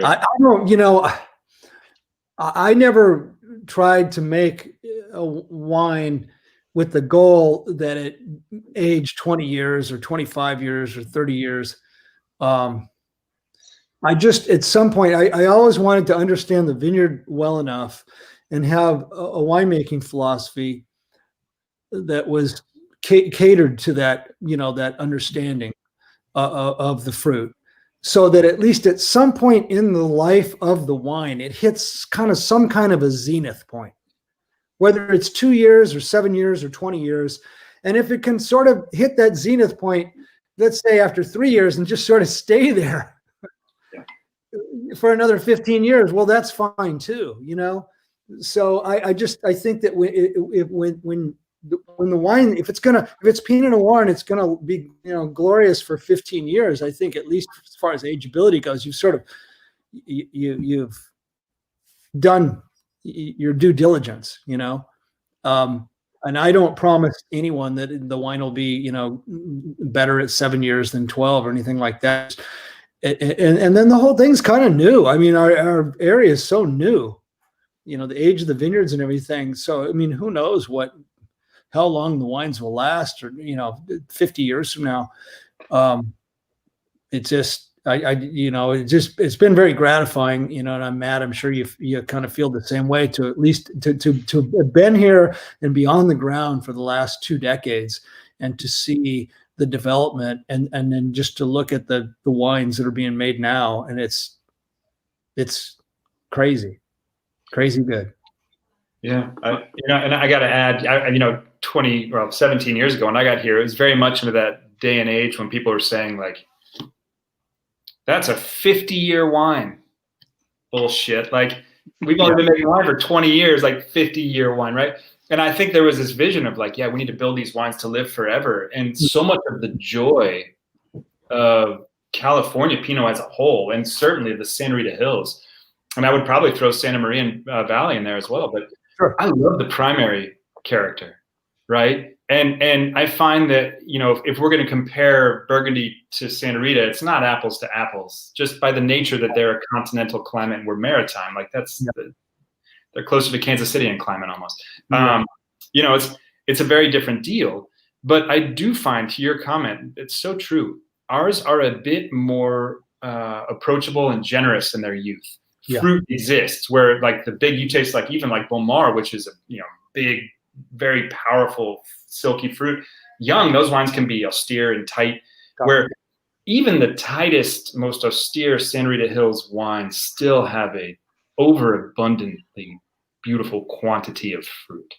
S3: I don't, I never tried to make a wine with the goal that it aged 20 years or 25 years or 30 years. I just, at some point, I always wanted to understand the vineyard well enough and have a winemaking philosophy that was catered to that, that understanding of the fruit, so that at least at some point in the life of the wine, it hits some kind of a zenith point, whether it's 2 years or 7 years or 20 years. And if it can sort of hit that zenith point, let's say after 3 years, and just sort of stay there for another 15 years, well, that's fine too, So I think that when the wine, if it's Pinot Noir and it's gonna be glorious for 15 years, I think at least as far as ageability goes, you've done your due diligence, and I don't promise anyone that the wine will be better at 7 years than 12 or anything like that. And then the whole thing's kind of new. I mean, our area is so new, the age of the vineyards and everything. So, I mean, who knows how long the wines will last, or, 50 years from now. It's just, it's been very gratifying, and I'm Matt, I'm sure you kind of feel the same way, to at least to have been here and be on the ground for the last 2 decades and to see the development and then just to look at the wines that are being made now. And it's crazy good.
S2: Yeah. And I got to add, 17 years ago when I got here, it was very much into that day and age when people were saying like, that's a 50-year wine. Bullshit. Like, we've only been making wine for 20 years, like 50-year wine, right? And I think there was this vision of like, yeah, we need to build these wines to live forever. And so much of the joy of California Pinot as a whole, and certainly the Santa Rita Hills, and I would probably throw Santa Maria Valley in there as well, but sure, I love the primary character, right? And I find that, if we're going to compare Burgundy to Santa Rita, it's not apples to apples, just by the nature that they're a continental climate and we're maritime. Like they're closer to Kansas City in climate almost. It's a very different deal. But I do find, to your comment, it's so true. Ours are a bit more approachable and generous in their youth. Yeah. Fruit exists where like you taste like even like Beaumar, which is a big, very powerful, silky fruit. Young, those wines can be austere and tight, where even the tightest, most austere Santa Rita Hills wines still have a overabundantly beautiful quantity of fruit.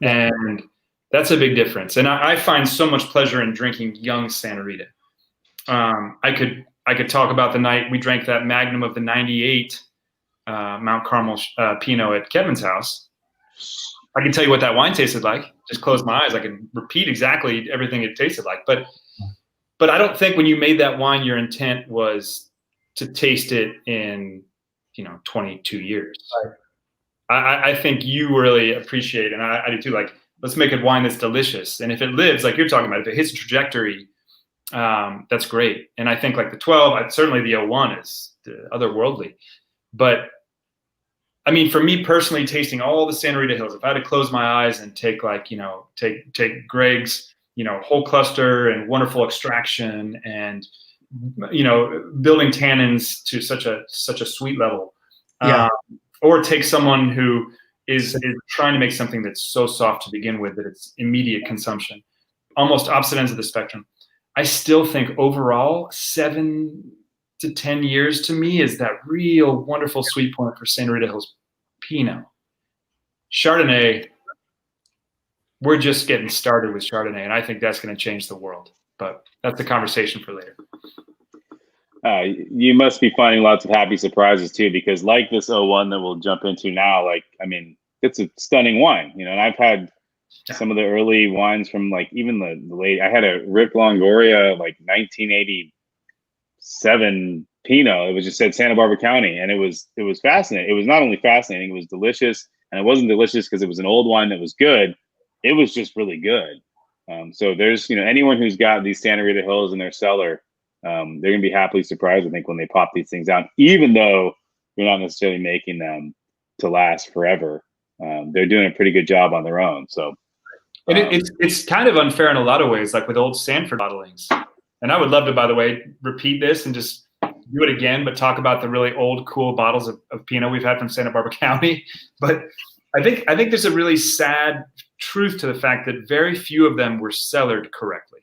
S2: And that's a big difference. And I find so much pleasure in drinking young Santa Rita. I could talk about the night we drank that Magnum of the 98 Mount Carmel Pinot at Kettmann's house. I can tell you what that wine tasted like. Just close my eyes. I can repeat exactly everything it tasted like. But But I don't think when you made that wine, your intent was to taste it in, 22 years.
S3: Right.
S2: I think you really appreciate, and I do too, like, let's make a wine that's delicious. And if it lives, like you're talking about, if it hits a trajectory, that's great. And I think like the 12, certainly the 01 is otherworldly. But I mean, for me personally, tasting all the Santa Rita Hills, if I had to close my eyes and take like, take Greg's, whole cluster and wonderful extraction and, building tannins to such a sweet level.
S3: Yeah.
S2: Or take someone who is trying to make something that's so soft to begin with that it's immediate consumption, almost opposite ends of the spectrum. I still think overall 7 to 10 years to me is that real wonderful sweet point for Santa Rita Hills Pinot. Chardonnay, we're just getting started with Chardonnay, and I think that's going to change the world. But that's a conversation for later.
S1: You must be finding lots of happy surprises too, because like this 01 that we'll jump into now, like, I mean, it's a stunning wine, and I've had some of the early wines from like even the late, I had a Rick Longoria, like 1987 Pinot. It was just said Santa Barbara County. And it was fascinating. It was not only fascinating, it was delicious. And it wasn't delicious because it was an old wine that was good. It was just really good. So there's, anyone who's got these Santa Rita Hills in their cellar, they're going to be happily surprised, I think, when they pop these things out, even though you're not necessarily making them to last forever. They're doing a pretty good job on their own. So,
S2: and it's kind of unfair in a lot of ways, like with old Sanford bottlings. And I would love to, by the way, repeat this and just do it again, but talk about the really old, cool bottles of Pinot we've had from Santa Barbara County. But I think there's a really sad truth to the fact that very few of them were cellared correctly.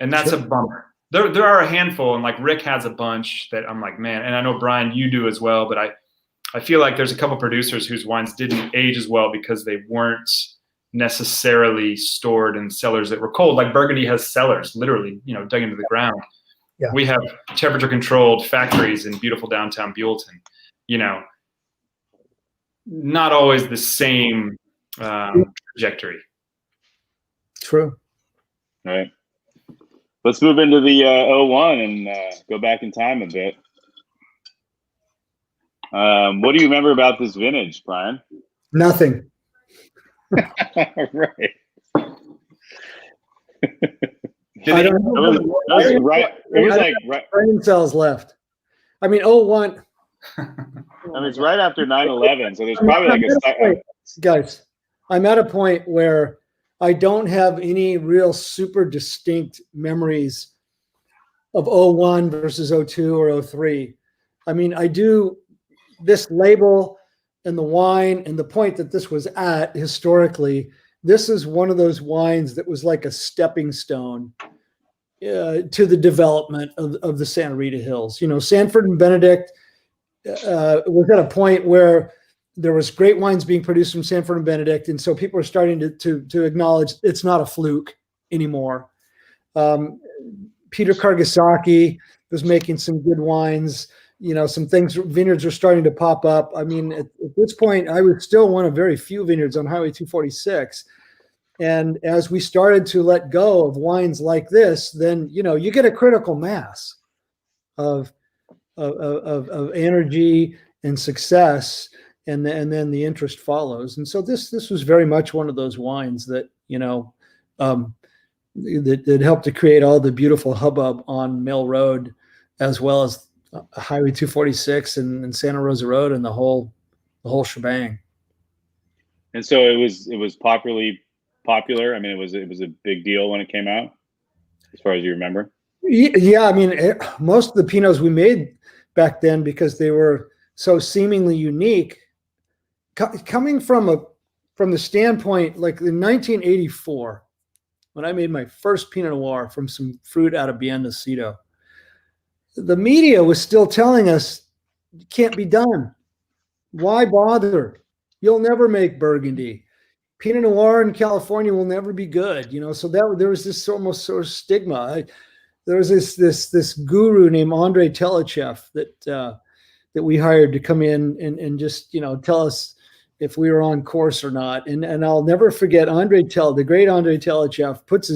S2: And that's a bummer. There are a handful, and like Rick has a bunch that I'm like, man, and I know Bryan, you do as well, but I feel like there's a couple producers whose wines didn't age as well because they weren't necessarily stored in cellars that were cold. Like Burgundy has cellars, literally, dug into the ground.
S3: Yeah.
S2: We have temperature controlled factories in beautiful downtown Buellton. Not always the same trajectory.
S3: True.
S1: All right. Let's move into the 01 and go back in time a bit. What do you remember about this vintage, Bryan?
S3: Nothing.
S1: Right.
S3: I don't know.
S1: It was right. It was like right.
S3: Brain cells left. I mean, 01.
S1: I mean, it's right after 9/11, so there's probably like a
S3: guys. I'm at a point where I don't have any real super distinct memories of 01 versus 02 or 03. I mean, I do this label and the wine and the point that this was at historically. This is one of those wines that was like a stepping stone to the development of the Santa Rita Hills. Sanford and Benedict was at a point where there was great wines being produced from Sanford and Benedict, and so people are starting to acknowledge it's not a fluke anymore. Peter Kargasaki was making some good wines. Some vineyards are starting to pop up. I mean, at this point, I was still one of very few vineyards on Highway 246. And as we started to let go of wines like this, then, you get a critical mass of energy and success, and then the interest follows. And so this was very much one of those wines that, that helped to create all the beautiful hubbub on Mill Road, as well as Highway 246 and Santa Rosa Road and the whole shebang.
S1: And so it was popular. I mean, it was a big deal when it came out, as far as you remember.
S3: Yeah, I mean, most of the Pinots we made back then, because they were so seemingly unique, coming from the standpoint, like in 1984, when I made my first Pinot Noir from some fruit out of Biennacido, the media was still telling us it can't be done. Why bother? You'll never make Burgundy. Pinot Noir in California will never be good. So there was this almost sort of stigma. There was this guru named Andrei Telechev that we hired to come in and just tell us if we were on course or not. And I'll never forget the great Andre Telechev puts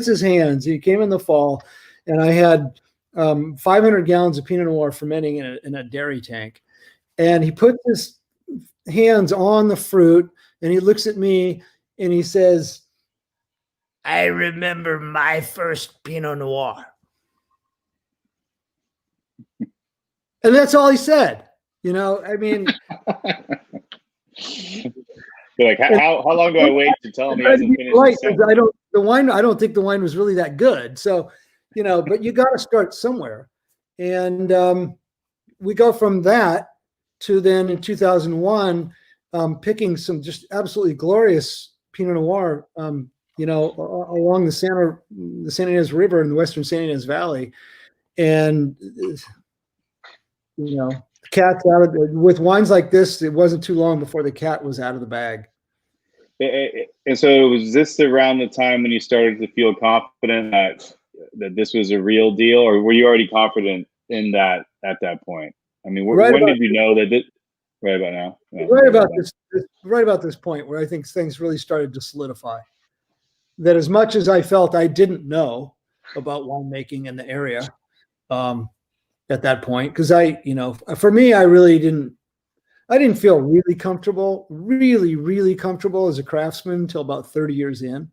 S3: his hands. He came in the fall, and I had 500 gallons of Pinot Noir fermenting in a dairy tank, and he put his hands on the fruit, and he looks at me and he says, "I remember my first Pinot Noir." And that's all he said. I mean,
S1: You're like, how long do I wait to tell him he hasn't finished?
S3: Right, I don't think the wine was really that good. So, but you got to start somewhere. And we go from that to then in 2001, picking some just absolutely glorious Pinot Noir, along the Santa Ynez River in the Western Santa Ynez Valley. And, the cat's out of with wines like this. It wasn't too long before the cat was out of the bag.
S1: And so was this around the time when you started to feel confident that this was a real deal, or were you already confident in that at that point? I mean, when did you know that this, right about now? Yeah,
S3: right about this point where I think things really started to solidify. That as much as I felt I didn't know about winemaking in the area, at that point, because for me, I didn't feel really comfortable as a craftsman until about 30 years in,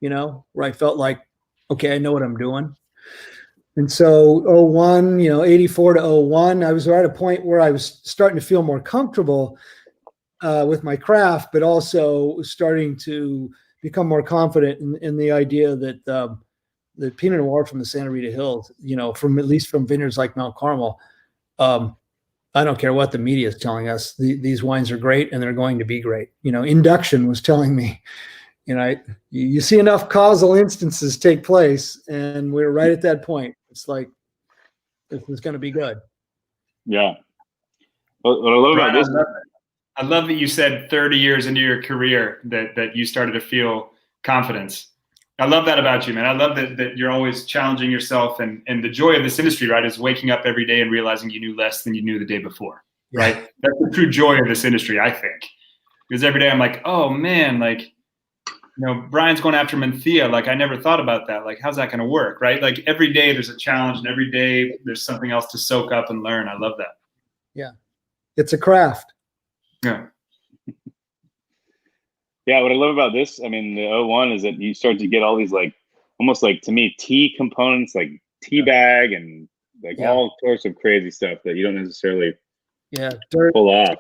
S3: where I felt like, okay, I know what I'm doing. And so 01, 84 to 01, I was at a point where I was starting to feel more comfortable with my craft, but also starting to become more confident in the idea that the Pinot Noir from the Santa Rita Hills, at least from vineyards like Mount Carmel, I don't care what the media is telling us. These wines are great, and they're going to be great. Induction was telling me, you see enough causal instances take place, and we're right at that point. It's like, this is going to be good.
S1: Yeah. What I love about this.
S2: I love that you said 30 years into your career that you started to feel confidence. I love that about you, man. I love that you're always challenging yourself, and the joy of this industry, right, is waking up every day and realizing you knew less than you knew the day before, right? Yeah. That's the true joy of this industry, I think. Because every day I'm like, oh man, Bryan's going after Menthea. Like, I never thought about that. Like, how's that going to work, right? Like, every day there's a challenge, and every day there's something else to soak up and learn. I love that.
S3: Yeah. It's a craft.
S2: Yeah.
S1: Yeah, what I love about this, I mean, the 01 is that you start to get all these almost to me, tea components, like tea bag and all sorts of crazy stuff that you don't necessarily pull off,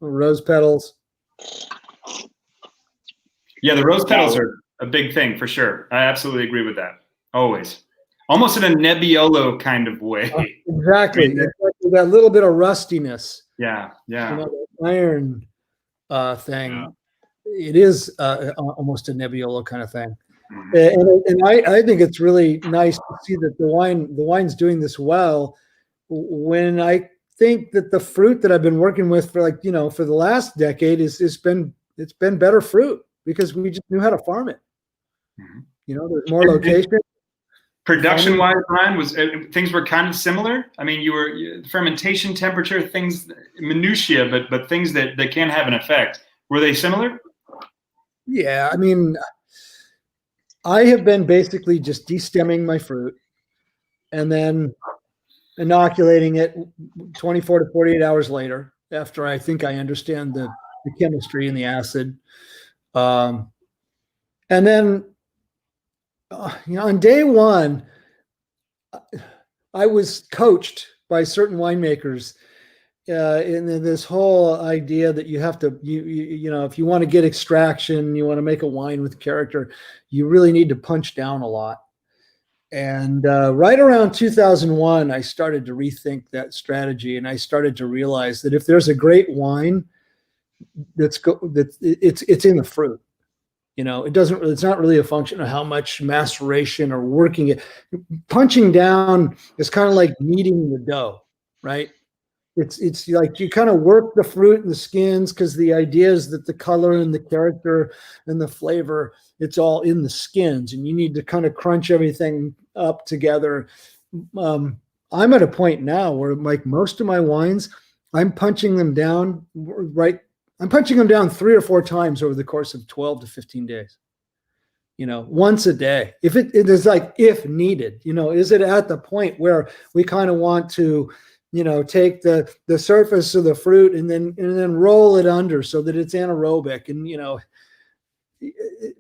S3: Rose petals.
S2: Yeah, the rose petals are a big thing for sure. I absolutely agree with that. Always. Almost in a Nebbiolo kind of way.
S3: Exactly. I mean, that little bit of rustiness.
S1: Yeah.
S3: The iron thing. Yeah. It is almost a Nebbiolo kind of thing. And I think it's really nice to see that the wine's doing this well, when I think that the fruit that I've been working with for for the last decade it's been better fruit, because we just knew how to farm it. Mm-hmm. There's more location.
S2: Production-wise, Bryan, things were kind of similar. I mean, fermentation temperature, things, minutiae, but things that can have an effect. Were they similar?
S3: Yeah, I mean, I have been basically just destemming my fruit and then inoculating it 24 to 48 hours later, after I think I understand the chemistry and the acid. And then, on day one, I was coached by certain winemakers in this whole idea that you have to, if you want to get extraction, you want to make a wine with character, you really need to punch down a lot. And right around 2001, I started to rethink that strategy, and I started to realize that if there's a great wine, it's in the fruit. It's not really a function of how much maceration or working it. Punching down is kind of like kneading the dough, right? It's like you kind of work the fruit and the skins, because the idea is that the color and the character and the flavor, it's all in the skins, and you need to kind of crunch everything up together. I'm at a point now where, like most of my wines, I'm punching them down right I'm punching them down 3 or 4 times over the course of 12 to 15 days. Once a day. If it is like, if needed, is it at the point where we kind of want to, take the surface of the fruit and then roll it under so that it's anaerobic and,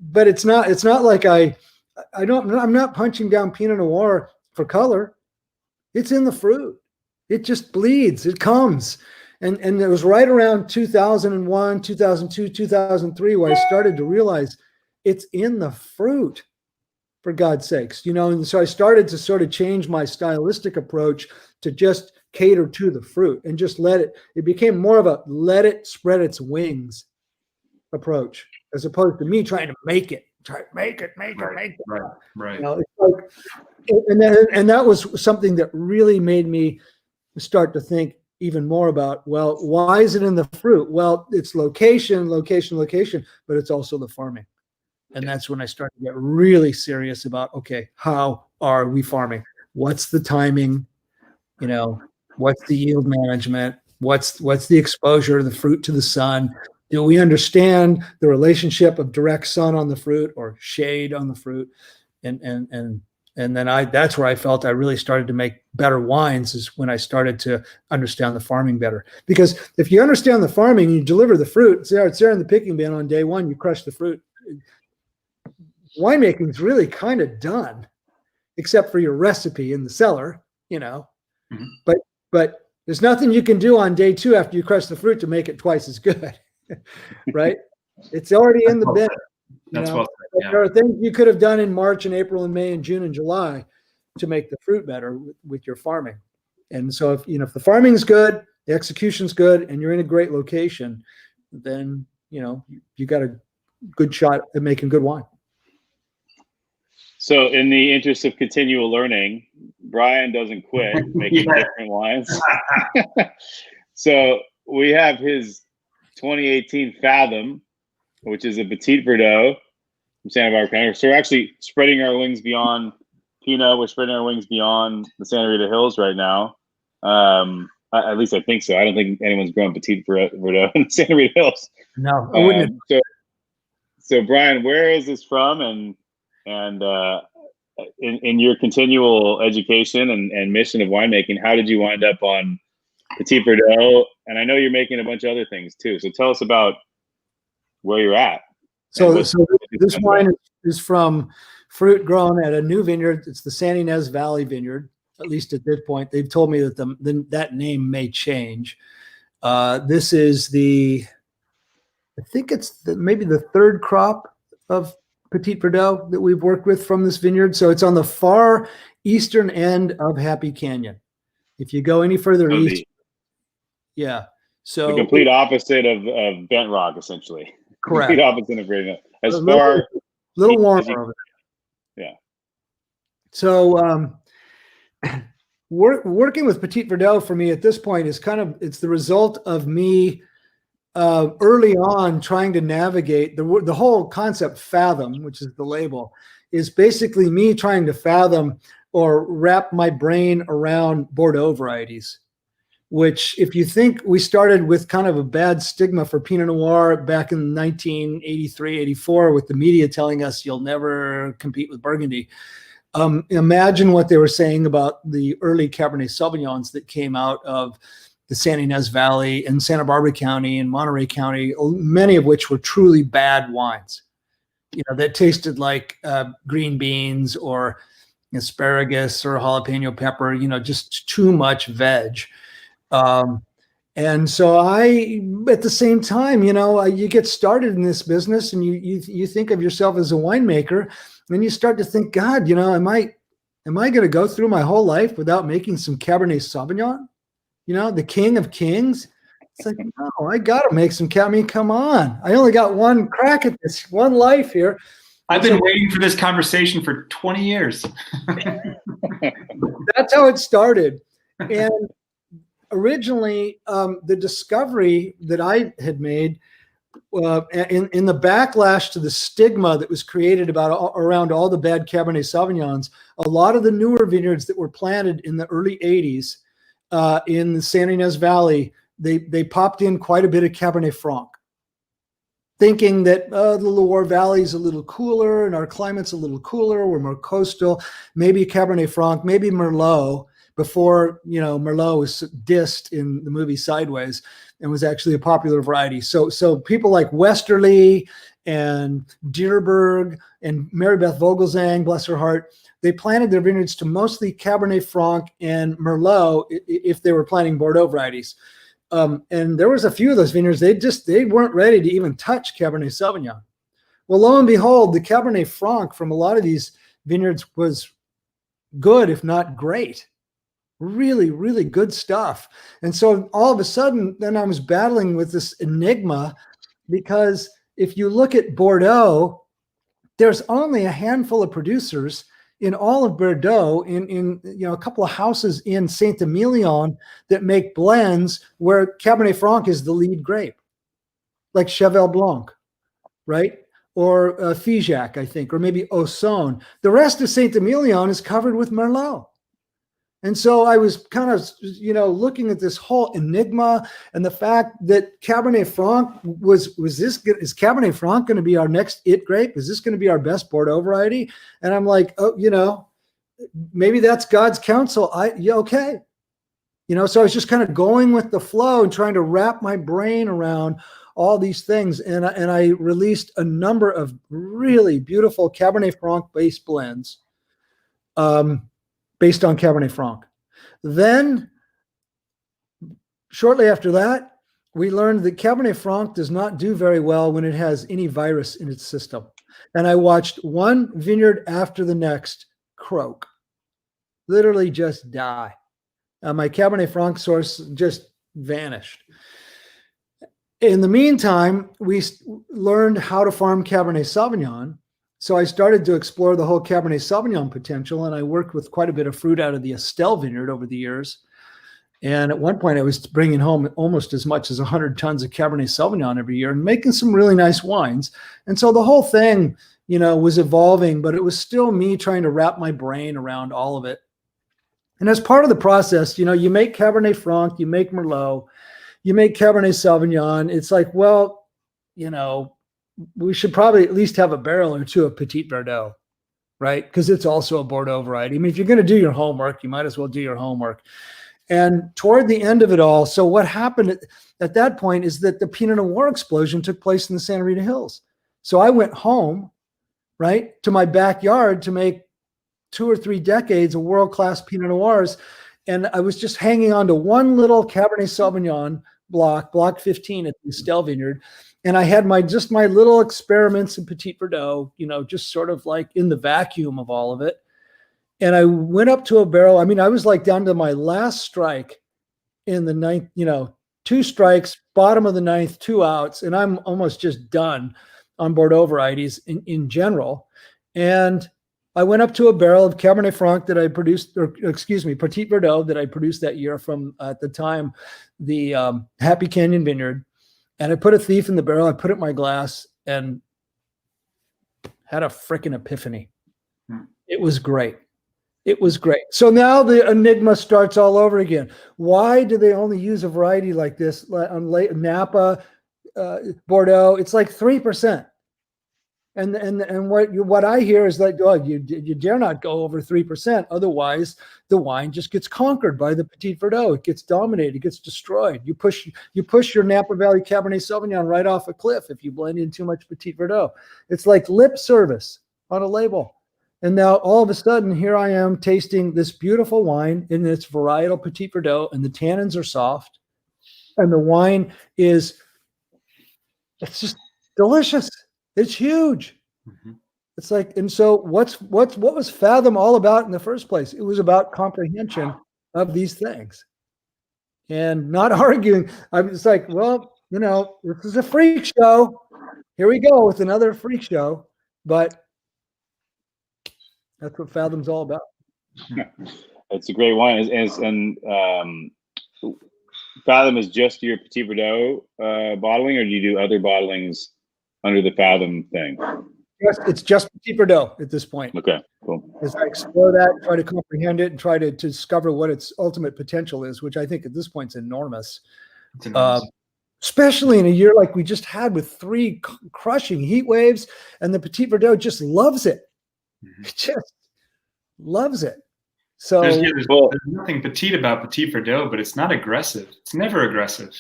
S3: but it's not like I'm not punching down Pinot Noir for color. It's in the fruit. It just bleeds. It comes. And it was right around 2001, 2002, 2003 where I started to realize it's in the fruit, for God's sakes, and so I started to sort of change my stylistic approach to just cater to the fruit and just it became more of a let it spread its wings approach, as opposed to me trying to make it. Right. It's like, and that was something that really made me start to think even more about, well, why is it in the fruit? Well, it's location, but it's also the farming. And that's when I started to get really serious about, okay, how are we farming? What's the timing? What's the yield management? What's the exposure of the fruit to the sun? Do we understand the relationship of direct sun on the fruit or shade on the fruit? And then that's where I felt I really started to make better wines, is when I started to understand the farming better. Because if you understand the farming, you deliver the fruit, it's there in the picking bin on day one, you crush the fruit. Winemaking is really kind of done, except for your recipe in the cellar,
S2: Mm-hmm.
S3: But there's nothing you can do on day 2 after you crush the fruit to make it twice as good. Right? It's already in the bin.
S2: That's well said, yeah.
S3: There are things you could have done in March and April and May and June and July to make the fruit better with your farming. And so if the farming is good, the execution's good, and you're in a great location, then you got a good shot at making good wine.
S1: So in the interest of continual learning, Bryan doesn't quit making different wines. So we have his 2018 Fathom, which is a Petite Bordeaux from Santa Barbara County. So we're actually spreading our wings beyond Pinot. We're spreading our wings beyond the Santa Rita Hills right now. At least I think so. I don't think anyone's growing Petite Bordeaux in the Santa Rita Hills.
S3: No, I wouldn't.
S1: So Bryan, where is this from? And in your continual education and mission of winemaking, how did you wind up on Petite Bordeaux? And I know you're making a bunch of other things too. So tell us about where you're at.
S3: So this wine is from fruit grown at a new vineyard. It's the San Ynez Valley Vineyard. At least at this point, they've told me that that name may change. This is I think it's maybe the 3rd crop of Petite Bordeaux that we've worked with from this vineyard. So it's on the far eastern end of Happy Canyon. If you go any further east, yeah. So
S1: the complete opposite of Bent Rock, essentially.
S3: Correct.
S1: Complete opposite of Great.
S3: A little warmer over there.
S1: Yeah.
S3: So working with Petite Bordeaux for me at this point is it's the result of me early on trying to navigate the whole concept. Fathom, which is the label, is basically me trying to fathom or wrap my brain around Bordeaux varieties, which, if you think, we started with kind of a bad stigma for Pinot Noir back in 1983, 84, with the media telling us you'll never compete with Burgundy. Imagine what they were saying about the early Cabernet Sauvignons that came out of the San Ynez Valley and Santa Barbara County and Monterey County, many of which were truly bad wines, that tasted like green beans or asparagus or jalapeno pepper, just too much veg. And so at the same time, you get started in this business and you think of yourself as a winemaker, and you start to think, God, am I going to go through my whole life without making some Cabernet Sauvignon? The king of kings. It's like, no, I got to make some Cabernet. Come on. I only got one crack at this, one life here.
S2: I've been waiting for this conversation for 20 years.
S3: That's how it started. And originally, the discovery that I had made in the backlash to the stigma that was created around all the bad Cabernet Sauvignons, a lot of the newer vineyards that were planted in the early 80s in the San Ynez Valley, they popped in quite a bit of Cabernet Franc. thinking that the Loire Valley is a little cooler and our climate's a little cooler. We're more coastal. Maybe Cabernet Franc, maybe Merlot. Before, Merlot was dissed in the movie Sideways and was actually a popular variety. So people like Westerly and Dierberg and Mary Beth Vogelzang, bless her heart, they planted their vineyards to mostly Cabernet Franc and Merlot if they were planting Bordeaux varieties. And there was a few of those vineyards, they weren't ready to even touch Cabernet Sauvignon. Well, lo and behold, the Cabernet Franc from a lot of these vineyards was good, if not great. Really, really good stuff. And so all of a sudden, then I was battling with this enigma, because if you look at Bordeaux, there's only a handful of producers in all of Bordeaux, in a couple of houses in Saint-Emilion that make blends where Cabernet Franc is the lead grape, like Cheval Blanc, right? Or Figeac, I think, or maybe Ausone. The rest of Saint-Emilion is covered with Merlot. And so I was kind of, looking at this whole enigma and the fact that Cabernet Franc is Cabernet Franc going to be our next it grape? Is this going to be our best Bordeaux variety? And I'm like, maybe that's God's counsel. Okay. So I was just kind of going with the flow and trying to wrap my brain around all these things. And I released a number of really beautiful Cabernet Franc based blends. Based on Cabernet Franc. Then, shortly after that, we learned that Cabernet Franc does not do very well when it has any virus in its system. And I watched one vineyard after the next croak, literally just die. My Cabernet Franc source just vanished. In the meantime, we learned how to farm Cabernet Sauvignon. So I started to explore the whole Cabernet Sauvignon potential, and I worked with quite a bit of fruit out of the Estelle vineyard over the years. And at one point, I was bringing home almost as much as 100 tons of Cabernet Sauvignon every year and making some really nice wines. And so the whole thing, was evolving, but it was still me trying to wrap my brain around all of it. And as part of the process, you make Cabernet Franc, you make Merlot, you make Cabernet Sauvignon. It's like, well, we should probably at least have a barrel or two of Petite Bordeaux, right? Because it's also a Bordeaux variety. I mean, if you're going to do your homework, you might as well do your homework. And toward the end of it all, so what happened at that point is that the Pinot Noir explosion took place in the Santa Rita Hills. So I went home, right, to my backyard to make 2 or 3 decades of world-class Pinot Noirs. And I was just hanging on to one little Cabernet Sauvignon block 15 at the Estelle Vineyard. And I had my little experiments in Petite Bordeaux, just sort of like in the vacuum of all of it. And I went up to a barrel. I mean, I was like down to my last strike in the ninth, 2 strikes, bottom of the ninth, 2 outs. And I'm almost just done on Bordeaux varieties in general. And I went up to a barrel of Cabernet Franc that I produced, Petite Bordeaux that I produced that year from, at the time, the Happy Canyon Vineyard. And I put a thief in the barrel. I put it in my glass and had a freaking epiphany. It was great. It was great. So now the enigma starts all over again. Why do they only use a variety like this on Napa, Bordeaux? It's like 3%. And what I hear is like, oh, you dare not go over 3%. Otherwise, the wine just gets conquered by the Petite Bordeaux. It gets dominated. It gets destroyed. You push your Napa Valley Cabernet Sauvignon right off a cliff if you blend in too much Petite Bordeaux. It's like lip service on a label. And now all of a sudden, here I am tasting this beautiful wine in its varietal Petite Bordeaux, and the tannins are soft, and the wine it's just delicious. It's huge. Mm-hmm. It's like, and so what was Fathom all about in the first place? It was about comprehension of these things and not arguing. I'm just like, well, this is a freak show. Here we go with another freak show, but that's what Fathom's all about.
S1: It's a great wine. And Fathom is just your Petit Bordeaux bottling, or do you do other bottlings under the Fathom thing?
S3: Yes, it's just Petit Bordeaux at this point.
S1: Okay, cool.
S3: As I explore that, try to comprehend it, and try to discover what its ultimate potential is, which I think at this point is enormous.
S2: It's enormous.
S3: especially in a year like we just had with 3 crushing heat waves, and the Petite Bordeaux just loves it. It just loves it. So
S2: there's nothing petite about Petite Bordeaux, but it's not aggressive. It's never aggressive.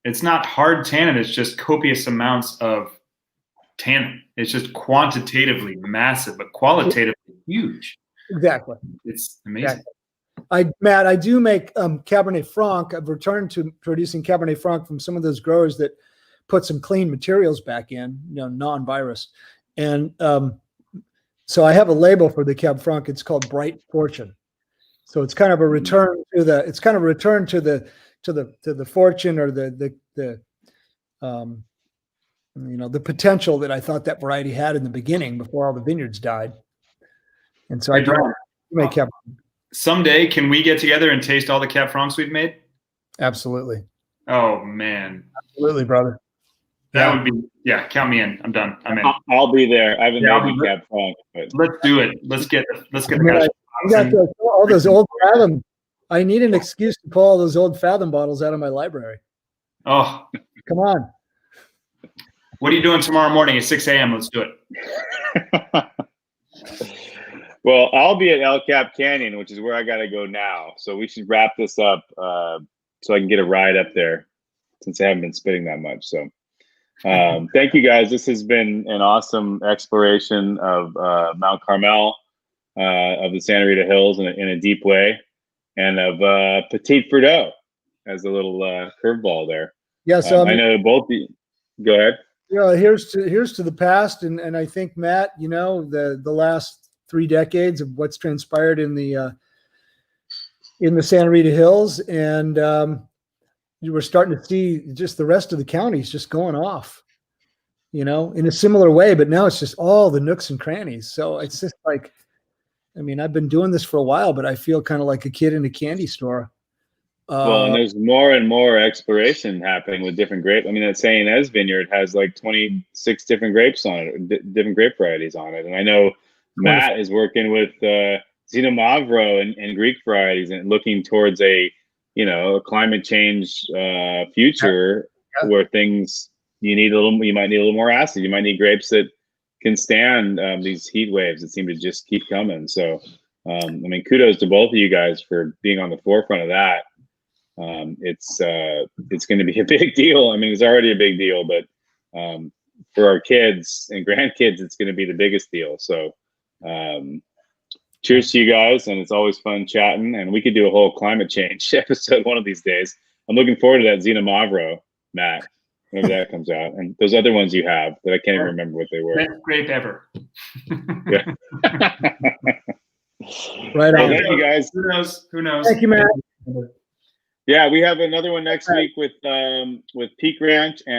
S2: It's not hard tannin. It's just copious amounts of tannin. It's just quantitatively massive, but qualitatively huge.
S3: Exactly.
S2: It's amazing.
S3: Exactly. Matt, I do make Cabernet Franc. I've returned to producing Cabernet Franc from some of those growers that put some clean materials back in, non-virus. And so I have a label for the Cab Franc. It's called Bright Fortune. So it's kind of a return to the fortune, or the potential that I thought that variety had in the beginning before all the vineyards died. And so I make Cab.
S2: Someday, can we get together and taste all the Cab Francs we've made?
S3: Absolutely.
S2: Oh man.
S3: Absolutely, brother.
S2: That would be, count me in. I'm done. I'm in.
S1: I'll be there. I haven't made the Cab Franc, but
S2: let's do it. Let's get
S3: I got all those old Fathom. I need an excuse to pull all those old Fathom bottles out of my library.
S2: Oh,
S3: come on.
S2: What are you doing tomorrow morning at 6 a.m.? Let's do it.
S1: Well, I'll be at El Cap Canyon, which is where I got to go now. So we should wrap this up so I can get a ride up there, since I haven't been spitting that much. So thank you, guys. This has been an awesome exploration of Mount Carmel, of the Santa Rita Hills in a deep way, and of Petite Bordeaux as a little curveball there.
S3: Yeah, so
S1: I know both. Go ahead.
S3: Here's to the past, and I think, Matt, the last 3 decades of what's transpired in the Santa Rita Hills, and you were starting to see just the rest of the counties just going off, in a similar way, but now it's just all the nooks and crannies. So it's just like, I've been doing this for a while, but I feel kind of like a kid in a candy store.
S1: Well, and there's more and more exploration happening with different grapes. That St. Inez vineyard has like 26 different grapes on it, different grape varieties on it. And I know Matt is working with Xinomavro and Greek varieties, and looking towards a climate change future where things you might need a little more acid. You might need grapes that can stand these heat waves that seem to just keep coming. So, kudos to both of you guys for being on the forefront of that. It's going to be a big deal. It's already a big deal, but for our kids and grandkids, it's going to be the biggest deal. So, cheers to you guys, and it's always fun chatting. And we could do a whole climate change episode one of these days. I'm looking forward to that Xinomavro, Matt, whenever that comes out, and those other ones you have that I can't even remember what they were.
S2: Best grape ever.
S1: Yeah.
S3: Right on.
S1: Thank you, guys.
S2: Who knows?
S3: Thank you, Matt.
S1: Yeah, we have another one next week with Peak Ranch and